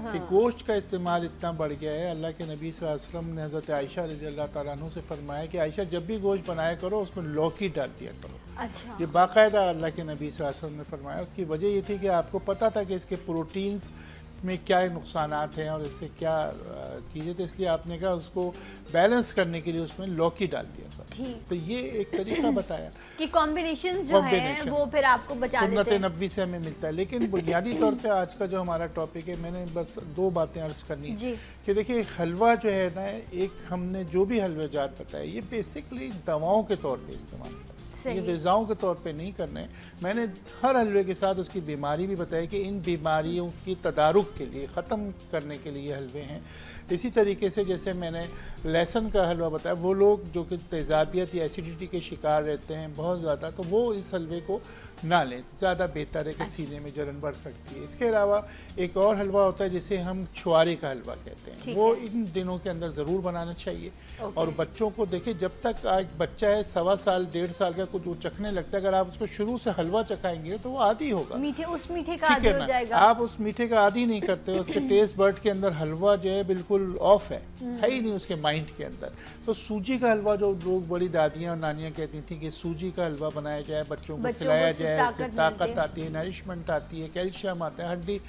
कि गोश्त का इस्तेमाल इतना बढ़ गया है। अल्लाह के नबी सल्लल्लाहु अलैहि वसल्लम ने हज़रत आयशा रज़ी अल्लाह तआला अन्हा से फरमाया कि आयशा, जब भी गोश्त बनाया करो उसमें लौकी डाल दिया करो। अच्छा, ये बाकायदा अल्लाह के नबी सल्लल्लाहु अलैहि वसल्लम ने फरमाया। उसकी वजह ये थी कि आपको पता था कि इसके प्रोटीन्स में क्या नुकसानात हैं और इससे क्या चीज़ें, तो इसलिए आपने कहा उसको बैलेंस करने के लिए उसमें लौकी डाल दिया करो। ठीक तो ये एक तरीका बताया कि कॉम्बिनेशन जो है Combination। वो फिर आपको बचा सुन्नत देते हैं। नबवी से हमें मिलता है। लेकिन बुनियादी तौर पे आज का जो हमारा टॉपिक है, मैंने बस 2 बातें अर्ज करनी जी। है कि देखिए, हलवा जो है ना, एक हमने जो भी हलवेजात बताए ये बेसिकली दवाओं के तौर पे इस्तेमाल करते हैं, ये ग़िज़ाओं के तौर पे नहीं करने हैं। मैंने हर हलवे के साथ उसकी बीमारी भी बताई कि इन बीमारियों की तदारुक के लिए, ख़त्म करने के लिए हलवे हैं। इसी तरीके से जैसे मैंने लहसुन का हलवा बताया, वो लोग जो कि तेज़ाबियत या एसिडिटी के शिकार रहते हैं बहुत ज़्यादा, तो वो इस हलवे को ना लें, ज़्यादा बेहतर है कि सीने में जलन बढ़ सकती है। इसके अलावा एक और हलवा होता है जिसे हम छुआरे का हलवा कहते हैं, वो इन दिनों के अंदर ज़रूर बनाना चाहिए। और बच्चों को देखिए, जब तक एक बच्चा है 1.25 साल 1.5 साल का, कुछ वो चखने लगता है, अगर आप उसको शुरू से हलवा चखाएंगे तो वो आदी होगा, उस मीठे का ठीक आदी है हो ना। जाएगा। आप उस मीठे का आदी नहीं करते, उसके टेस्ट बर्ड के अंदर हलवा जो है बिल्कुल ऑफ है ही नहीं उसके माइंड के अंदर। तो सूजी का हलवा, जो लोग बड़ी दादियाँ और नानियाँ कहती थी कि सूजी का हलवा बनाया जाए, बच्चों को खिलाया जाए, इससे ताकत आती है, नरिशमेंट आती है, कैल्शियम आता है, हड्डी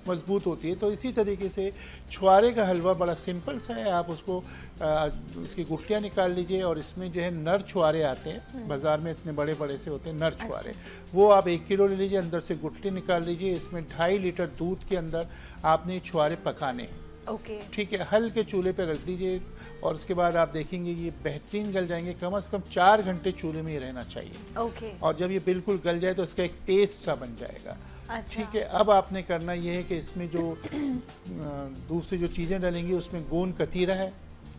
मजबूत होती है। तो इसी तरीके से छुआरे का हलवा बड़ा सिंपल सा है। आप उसको उसकी गुठलियाँ निकाल लीजिए, और इसमें जो है नर छुआरे आते हैं बाज़ार में, इतने बड़े बड़े से होते हैं नर छुआरे। वो आप 1 किलो ले लीजिए, अंदर से गुठली निकाल लीजिए। इसमें 2.5 लीटर दूध के अंदर आपने छुआरे पकाने हैं। ओके, ठीक है, हल्के चूल्हे पे रख दीजिए, और उसके बाद आप देखेंगे ये बेहतरीन गल जाएंगे। कम से कम 4 घंटे चूल्हे में ही रहना चाहिए। ओके, और जब ये बिल्कुल गल जाए तो इसका एक पेस्ट सा बन जाएगा। अच्छा। ठीक है, अब आपने करना ये है कि इसमें जो दूसरी जो चीज़ें डालेंगी उसमें गोंद कतीरा है,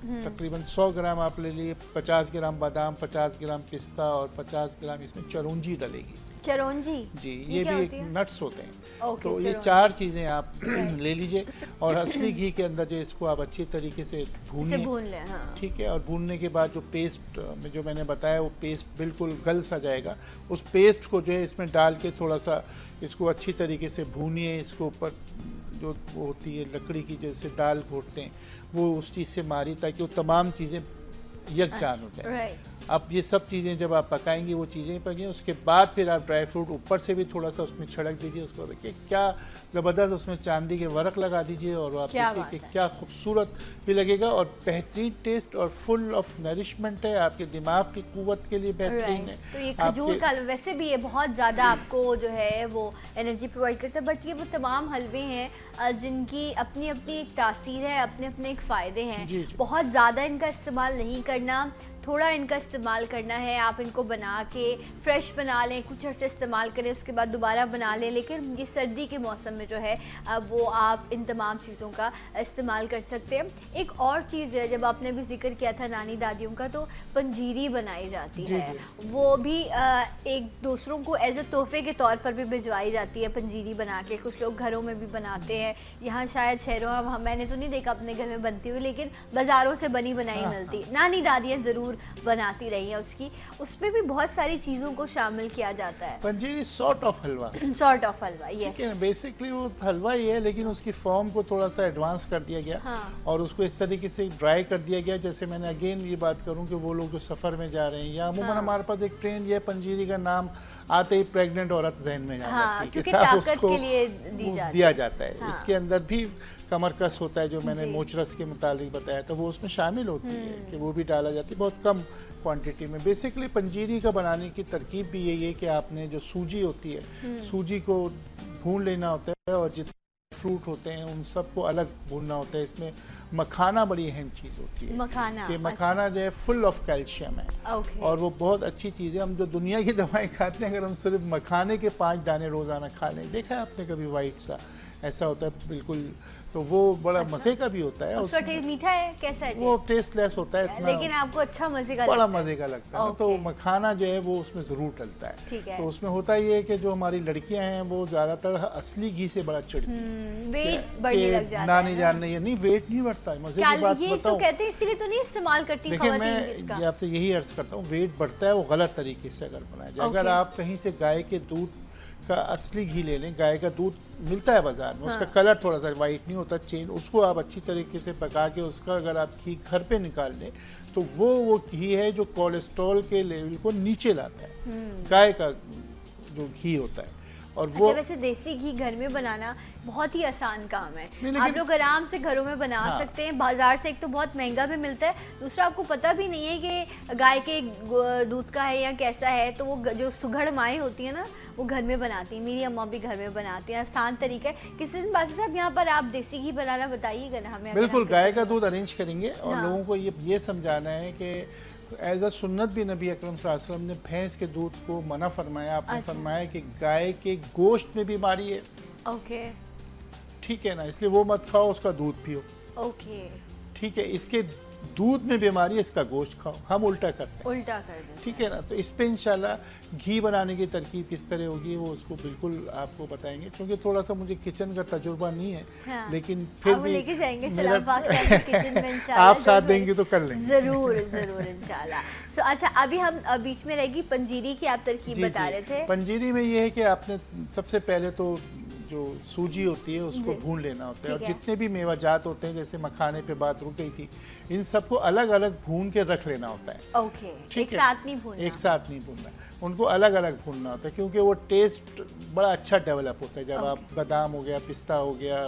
तकरीबन 100 ग्राम आप ले लिए, 50 ग्राम बादाम, 50 ग्राम पिस्ता और 50 ग्राम इसमें चरौंजी डलेगी। चरौंजी जी, ये ये क्या भी होती एक है? नट्स होते हैं। ओके, तो ये चरौंजी। 4 चीज़ें आप ले लीजिए, और असली घी के अंदर जो इसको आप अच्छी तरीके से इसे भूनिए। भून लें। हाँ, ठीक है, और भूनने के बाद जो पेस्ट में जो मैंने बताया वो पेस्ट बिल्कुल गल सा जाएगा। उस पेस्ट को जो है इसमें डाल के थोड़ा सा इसको अच्छी तरीके से भूनिए। इसको ऊपर जो वो होती है लकड़ी की, जैसे दाल घोटते हैं, वो उस चीज़ से मारी ताकि वो तमाम चीज़ें यकजान हो जाए। राइट। अब ये सब चीज़ें जब आप पकाएंगे वो चीज़ें पकेंगी, उसके बाद फिर आप ड्राई फ्रूट ऊपर से भी थोड़ा सा उसमें छिड़क दीजिए। उसको देखिए क्या ज़बरदस्त, उसमें चांदी के वर्क लगा दीजिए, और आप देखिए कि क्या खूबसूरत भी लगेगा, और बेहतरीन टेस्ट और फुल ऑफ नरिशमेंट है, आपके दिमाग की कुव्वत के लिए बेहतरीन है। तो ये खजूर का वैसे भी ये बहुत ज़्यादा आपको जो है वो एनर्जी प्रोवाइड करता है। बट ये वो तमाम हलवे हैं जिनकी अपनी अपनी एक तासीर है, अपने अपने एक फ़ायदे हैं। जी, जी। बहुत ज़्यादा इनका इस्तेमाल नहीं करना, थोड़ा इनका इस्तेमाल करना है। आप इनको बना के फ्रेश बना लें, कुछ अर्से इस्तेमाल करें, उसके बाद दोबारा बना लें। लेकिन ये सर्दी के मौसम में जो है वो आप इन तमाम चीज़ों का इस्तेमाल कर सकते हैं। एक और चीज़ है, जब आपने भी जिक्र किया था नानी दादियों का, तो पंजीरी बनाई जाती है। वो भी एक दूसरों को एज ए तोहफे के तौर पर भी भिजवाई जाती है, पंजीरी बना के। कुछ लोग घरों में भी बनाते हैं, यहाँ शायद शहरों में मैंने तो नहीं देखा अपने घर में बनती हुई, लेकिन बाज़ारों से बनी बनाई मिलती। नानी दादियाँ ज़रूर बनाती रही है उसमें भी बहुत सारी चीज़ों को शामिल किया जाता है। Panjiri sort of halwa, sort of halwa, yes. Basically वो हलवा ही है, लेकिन उसकी फॉर्म को थोड़ा सा एडवांस कर दिया गया। हाँ। और उसको इस तरीके से ड्राई कर दिया गया। जैसे मैंने अगेन ये बात करूं कि वो लोग जो सफ़र में जा रहे हैं, या अमूमन हमारे पास एक ट्रेन, ये पंजीरी का नाम आते ही प्रेग्नेंट औरत जहन में आ जाती है कि साहब उसको के लिए दिया जाता है। इसके अंदर भी कमरकस होता है जो मैंने जी। मोचरस के मुतालिक बताया था, वो उसमें शामिल होती है कि वो भी डाला जाती है बहुत कम क्वांटिटी में। बेसिकली पंजीरी का बनाने की तरकीब भी यही है कि आपने जो सूजी होती है, सूजी को भून लेना होता है और जितने फ्रूट होते हैं उन सबको अलग भूनना होता है। इसमें मखाना बड़ी अहम चीज़ होती है मखाना, कि मखाना जो है फुल ऑफ कैल्शियम है ओके। और वो बहुत अच्छी चीज़ है। हम जो दुनिया की दवाएं खाते हैं, अगर हम सिर्फ मखाने के 5 दाने रोज़ाना खा लें, देखा है आपने कभी वाइट सा ऐसा होता है बिल्कुल, तो वो बड़ा मज़े का भी होता है। उसका टेस्ट मीठा है, कैसा है? वो टेस्टलेस होता है इतना, लेकिन आपको अच्छा मजे का बड़ा लगता है। मज़े का लगता है ना। तो मखाना जो है वो उसमें ज़रूर डलता है। ठीक है। तो उसमें होता ये है कि जो हमारी लड़कियां हैं वो ज़्यादातर असली घी से बड़ा चिढ़ती हैं वेट बढ़ने लग जाता ना है नहीं ना? जानने, ये नहीं वेट नहीं बढ़ता है। मज़े क्या की बात ये तो बताऊं, कहते हैं इसीलिए तो नहीं इस्तेमाल करती देखिए खवातीन मैं इसका। ये आपसे यही अर्ज करता हूँ, वेट बढ़ता है वो गलत तरीके से अगर बनाया जाए। अगर Okay. आप कहीं से गाय के दूध का असली घी ले लें, गाय का दूध मिलता है बाजार में, उसका हाँ। कलर थोड़ा सा वाइट नहीं होता चेन, उसको आप अच्छी तरीके से पका के उसका अगर आप घी घर पे निकाल लें तो वो घी है जो कोलेस्ट्रॉल के लेवल को नीचे लाता है। गाय का जो घी होता है और वो अच्छा, वैसे देसी घी घर में बनाना बहुत ही आसान काम है। लेकिन- आप लोग आराम से घरों में बना हाँ। सकते हैं। बाजार से एक तो बहुत महंगा भी मिलता है, दूसरा आपको पता भी नहीं है कि गाय के दूध का है या कैसा है। तो वो जो सुघड़ माएँ होती है ना, वो घर में बनाती हैं। मेरी अम्मा भी घर में बनाती हैं, आसान तरीका है। किसी दिन बाजी साहब यहाँ पर आप देसी घी बनाना बताइएगा ना हमें। अगर बिल्कुल हम गाय किसी का को- दूध अरेंज करेंगे और हाँ। लोगों को ये समझाना है कि एज अ सुन्नत भी नबी अकरम सल्लल्लाहु अलैहि वसल्लम ने भैंस के दूध को मना फरमाया। आपने अच्छा। फरमाया कि गाय के गोश्त में बीमारी है, ओके ठीक है ना, इसलिए वो मत खाओ, उसका दूध पियो, ओके, ठीक है। इसके दूध में बीमारी है, इसका गोश्त खाओ। हम उल्टा करते हैं, उल्टा कर दें। ठीक है ना। तो इस पे इंशाल्लाह घी बनाने की तरकीब किस तरह होगी वो उसको बिल्कुल आपको बताएंगे, क्योंकि थोड़ा सा मुझे किचन का तजुर्बा नहीं है। हाँ। लेकिन फिर आप वो भी लेके जाएंगे मेरा- सलाम पाक साहब के किचन में इंशाल्लाह। आप साथ जरूर। देंगे तो कर लेंगे। जरूर जरूर इंशाल्लाह। सो अच्छा, अभी हम बीच में रहेगी पंजीरी की आप तरकीब बता रहे थे। पंजीरी में ये है कि आपने सबसे पहले तो जो सूजी होती है उसको जी। भून लेना होता है और ठीक है। जितने भी मेवाजात होते हैं, जैसे मखाने पे बात रुक गई थी, इन सबको अलग अलग भून के रख लेना होता है। ओके, ठीक एक है। साथ नहीं भूनना। एक साथ नहीं भूनना, उनको अलग अलग भूनना होता है, क्योंकि वो टेस्ट बड़ा अच्छा डेवलप होता है जब आप बादाम हो गया, पिस्ता हो गया,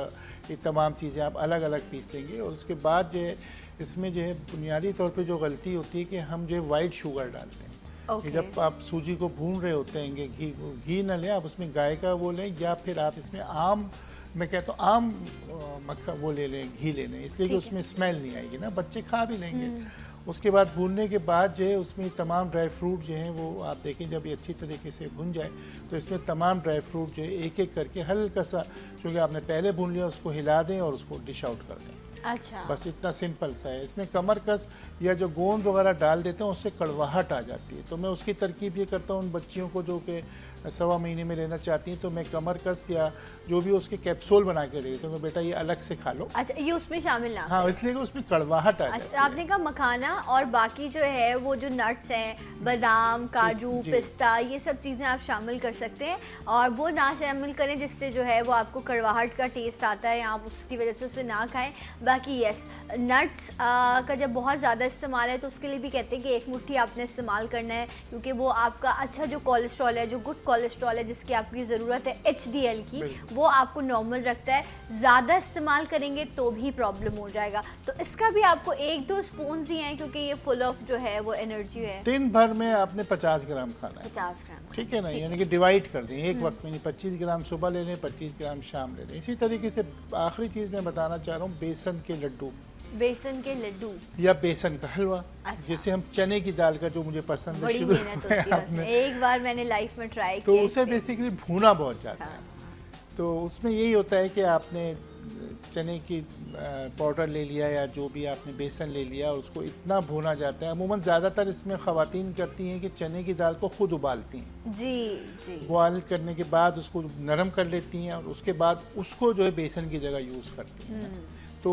ये तमाम चीज़ें आप अलग अलग पीस लेंगे। और उसके बाद जो है इसमें जो है बुनियादी तौर पे जो गलती होती है कि हम जो है वाइट शुगर डालते हैं। ओके। कि जब आप सूजी को भून रहे होते हैं, घी न लें आप, उसमें गाय का वो लें या फिर आप इसमें आम, मैं कहता हूँ आम मक्खा वो ले लें, घी ले लें, इसलिए कि ठीक है। उसमें स्मेल नहीं आएगी ना, बच्चे खा भी लेंगे। उसके बाद भूनने के बाद जो है उसमें तमाम ड्राई फ्रूट जो हैं वो आप देखें जब ये अच्छी तरीके से भुन जाए तो इसमें तमाम ड्राई फ्रूट जो है एक एक करके हल्का सा, क्योंकि आपने पहले भून लिया, उसको हिला दें और उसको डिश आउट कर दें। अच्छा, बस इतना सिंपल सा है। इसमें कमरकस या जो गोंद वगैरह डाल देते हैं उससे कड़वाहट आ जाती है। तो मैं उसकी तरकीब ये करता हूँ उन बच्चियों को जो कि 1.25 महीने में लेना चाहती हैं, तो मैं कमरकस या जो भी उसके कैप्सूल बना के दे देता हूँ, बेटा ये अलग से खा लो। अच्छा, ये उसमें शामिल ना। हाँ, इसलिए कि उसमें कड़वाहट आ जाती अच्छा, आपने कहा मखाना और बाकी जो है वो जो नट्स हैं, बादाम, काजू, जी। पिस्ता, ये सब चीज़ें आप शामिल कर सकते हैं और वो ना शामिल करें जिससे जो है वो आपको कड़वाहट का टेस्ट आता है, आप उसकी वजह से उसे ना खाएं। बाकी यस, नट्स का जब बहुत ज़्यादा इस्तेमाल है तो उसके लिए भी कहते हैं कि एक मुट्ठी आपने इस्तेमाल करना है, क्योंकि वो आपका अच्छा जो कोलेस्ट्रॉल है, जो गुड कोलेस्ट्रॉल है जिसकी आपकी ज़रूरत है HDL की, वो आपको नॉर्मल रखता है। ज़्यादा इस्तेमाल करेंगे तो भी प्रॉब्लम हो जाएगा। तो इसका भी आपको 1-2 स्पून ही हैं, क्योंकि ये फुल ऑफ जो है वो एनर्जी है। दिन भर में आपने 50 ग्राम खाना है, 50 ग्राम, ठीक है ना, यानी कि डिवाइड कर दें एक वक्त में, नहीं 25 ग्राम सुबह ले लें, 25 ग्राम शाम ले लें। इसी तरीके से आखिरी चीज़ मैं बताना चाह रहा हूँ, बेसन के लड्डू बेसन के लड्डू या बेसन का हलवा, अच्छा। जैसे हम चने की दाल का जो मुझे पसंद है, बड़ी शुरू मेहनत होती में है आपने उसमें। एक बार मैंने लाइफ में ट्राई तो किया उसे इसे। बेसिकली भूना बहुत जाता है। हाँ। तो उसमें यही होता है कि आपने चने की पाउडर ले लिया या जो भी आपने बेसन ले लिया और उसको इतना भूना जाता है। अमूमन ज़्यादातर इसमें ख़वातीन करती हैं कि चने की दाल को खुद उबालती हैं, जी जी, बॉयल करने के बाद उसको नरम कर लेती हैं और उसके बाद उसको जो है बेसन की जगह यूज़ करती हैं। तो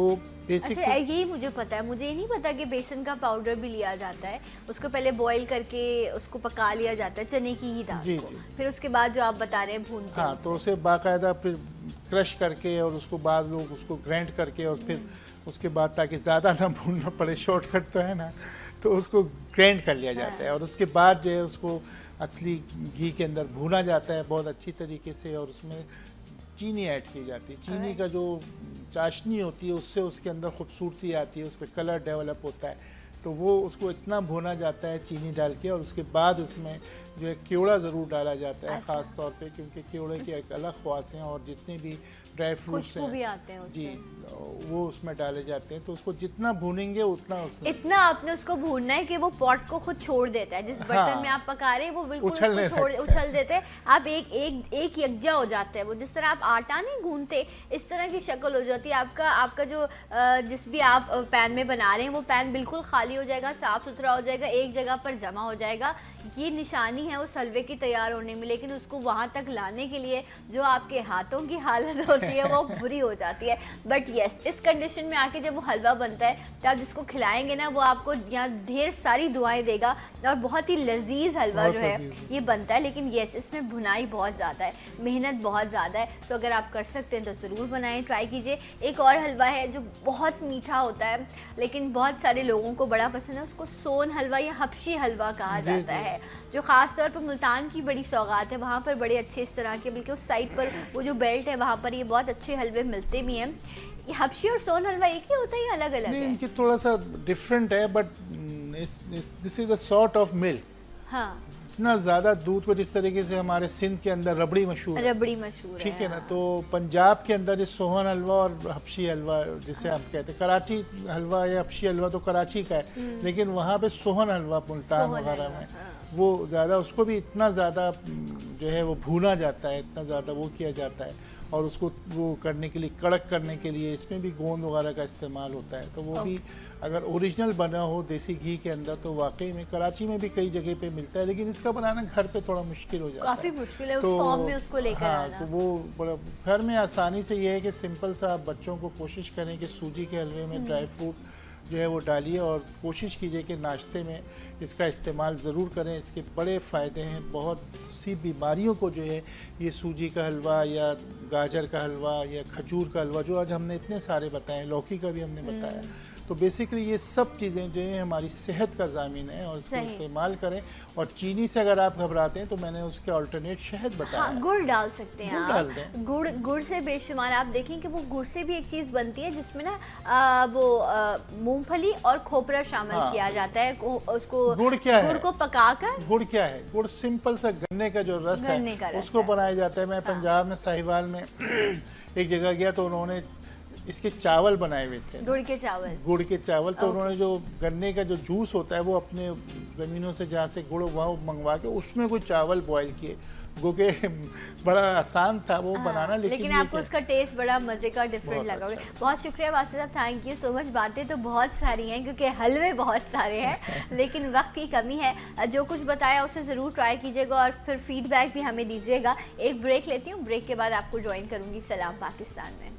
बेसिक अच्छा, यही मुझे पता है। मुझे ये नहीं पता कि बेसन का पाउडर भी लिया जाता है, उसको पहले बॉईल करके उसको पका लिया जाता है चने की ही दाल जी, को, जी। फिर उसके बाद जो आप बता रहे हैं भूनते हैं हाँ, तो उसे बाकायदा फिर क्रश करके और उसको बाद लोग उसको ग्राइंड करके और फिर उसके बाद, ताकि ज़्यादा ना भूनना पड़े, शॉर्टकट तो है ना, तो उसको ग्राइंड कर लिया जाता है और उसके बाद जो है उसको असली घी के अंदर भूना जाता है बहुत अच्छी तरीके से और उसमें चीनी ऐड की जाती है। चीनी का जो चाशनी होती है उससे उसके अंदर खूबसूरती आती है, उस पर कलर डेवलप होता है। तो वो उसको इतना भुना जाता है चीनी डाल के, और उसके बाद इसमें जो है केवड़ा ज़रूर डाला जाता है। अच्छा। ख़ास तौर पे क्योंकि केवड़े की एक अलग ख्वास हैं, और जितने भी ड्राई फ्रूट्स खुशबू भी आते हैं जी उससे। वो उसमें डाले जाते हैं। तो उसको जितना भूनेंगे उतना उसमें इतना आपने उसको भूनना है कि वो पॉट को खुद छोड़ देता है। जिस बर्तन हाँ, में आप पका रहे हैं वो बिल्कुल उछलने उसको लगता है। उछल देते हैं। आप एक यकजा हो जाता है वो। जिस तरह आप आटा नहीं गूंथते इस तरह की शक्ल हो जाती है। आपका जो जिस भी आप पैन में बना रहे हैं वो पैन बिल्कुल खाली हो जाएगा, साफ सुथरा हो जाएगा, एक जगह पर जमा हो जाएगा। ये निशानी है उस हलवे की तैयार होने में। लेकिन उसको वहाँ तक लाने के लिए जो आपके हाथों की हालत होती है वो बुरी हो जाती है। बट यस, इस कंडीशन में आके जब वो हलवा बनता है तो आप जिसको खिलाएंगे ना वो आपको यहाँ ढेर सारी दुआएं देगा, और बहुत ही लजीज हलवा जो है ये बनता है। लेकिन यस, इसमें भुनाई बहुत ज़्यादा है, मेहनत बहुत ज़्यादा है। तो अगर आप कर सकते हैं तो ज़रूर बनाएं, ट्राई कीजिए। एक और हलवा है जो बहुत मीठा होता है लेकिन बहुत सारे लोगों को बड़ा पसंद है, उसको सोन हलवा या हबशी हलवा कहा जाता है, जो ख़ास तौर पर मुल्तान की बड़ी सौगात है। वहाँ पर बड़े अच्छे इस तरह के, बल्कि उस साइड पर वो जो बेल्ट है वहाँ पर ये बहुत अच्छे हलवे मिलते भी हैं। ये हबशी और सोन हलवा एक ही होता है या अलग अलग नहीं, है? इनकी थोड़ा सा डिफरेंट है, but this is a sort of milk. हाँ, इतना ज़्यादा दूध को, जिस तरीके से हमारे सिंध के अंदर रबड़ी मशहूर है, रबड़ी मशहूर है। ठीक है ना, हाँ। तो पंजाब के अंदर ये सोहन हलवा और हबशी हलवा जिसे हम कहते हैं, कराची हलवा या हबशी हलवा तो कराची का है, लेकिन वहाँ पे सोहन हलवा मुल्तान सोहन वगैरह हलवा, में हाँ। वो ज़्यादा, उसको भी इतना ज़्यादा जो है वो भूना जाता है, इतना ज़्यादा वो किया जाता है, और उसको वो करने के लिए, कड़क करने के लिए इसमें भी गोंद वगैरह का इस्तेमाल होता है। तो वो भी अगर ओरिजिनल बना हो देसी घी के अंदर तो वाकई में कराची में भी कई जगह पे मिलता है, लेकिन इसका बनाना घर पे थोड़ा मुश्किल हो जाता है। काफ़ी मुश्किल है उस फॉर्म में उसको लेकर हाँ, आना। तो वो बड़ा घर में आसानी से ये है कि सिंपल सा आप बच्चों को कोशिश करें कि सूजी के हलवे में ड्राई फ्रूट जो है वो डालिए, और कोशिश कीजिए कि नाश्ते में इसका इस्तेमाल ज़रूर करें। इसके बड़े फ़ायदे हैं, बहुत सी बीमारियों को जो है ये सूजी का हलवा या गाजर का हलवा या खजूर का हलवा, जो आज हमने इतने सारे बताए, लौकी का भी हमने बताया, तो बेसिकली ये सब चीज़ें जो हैं हमारी सेहत का ज़ामिन है, और इसको इस्तेमाल करें। और चीनी से अगर आप घबराते हैं तो मैंने उसके अल्टरनेट शहद बताया। हाँ, गुड़ डाल सकते हैं गुड़ आप। डाल दें। गुड़ से बेशुमार आप देखें कि वो गुड़ से भी एक चीज़ बनती है जिसमें ना मूंगफली और खोपरा शामिल किया जाता है। उसको गुड़ क्या है? गुड़ को पकाकर, गुड़ क्या है? गुड़ सिंपल सा गन्ने का जो रस गन्ने का है रस उसको है। बनाया जाता है। मैं पंजाब में साहिवाल में एक जगह गया तो उन्होंने इसके चावल बनाए हुए थे, गुड़ के चावल। गुड़ के चावल। तो उन्होंने जो गन्ने का जो जूस होता है वो अपने ज़मीनों से जहाँ से गुड़ वहाँ मंगवा के उसमें कोई चावल बॉईल किए, गो के बड़ा आसान था वो बनाना। लेकिन आपको उसका टेस्ट बड़ा मज़े का डिफरेंट लगा होगा। बहुत शुक्रिया वासिफ साहब, थैंक यू सो मच। बातें तो बहुत सारी हैं क्योंकि हलवे बहुत सारे हैं लेकिन वक्त की कमी है। जो कुछ बताया उसे ज़रूर ट्राई कीजिएगा और फिर फीडबैक भी हमें दीजिएगा। एक ब्रेक लेती हूँ, ब्रेक के बाद आपको ज्वाइन करूँगी सलाम पाकिस्तान में।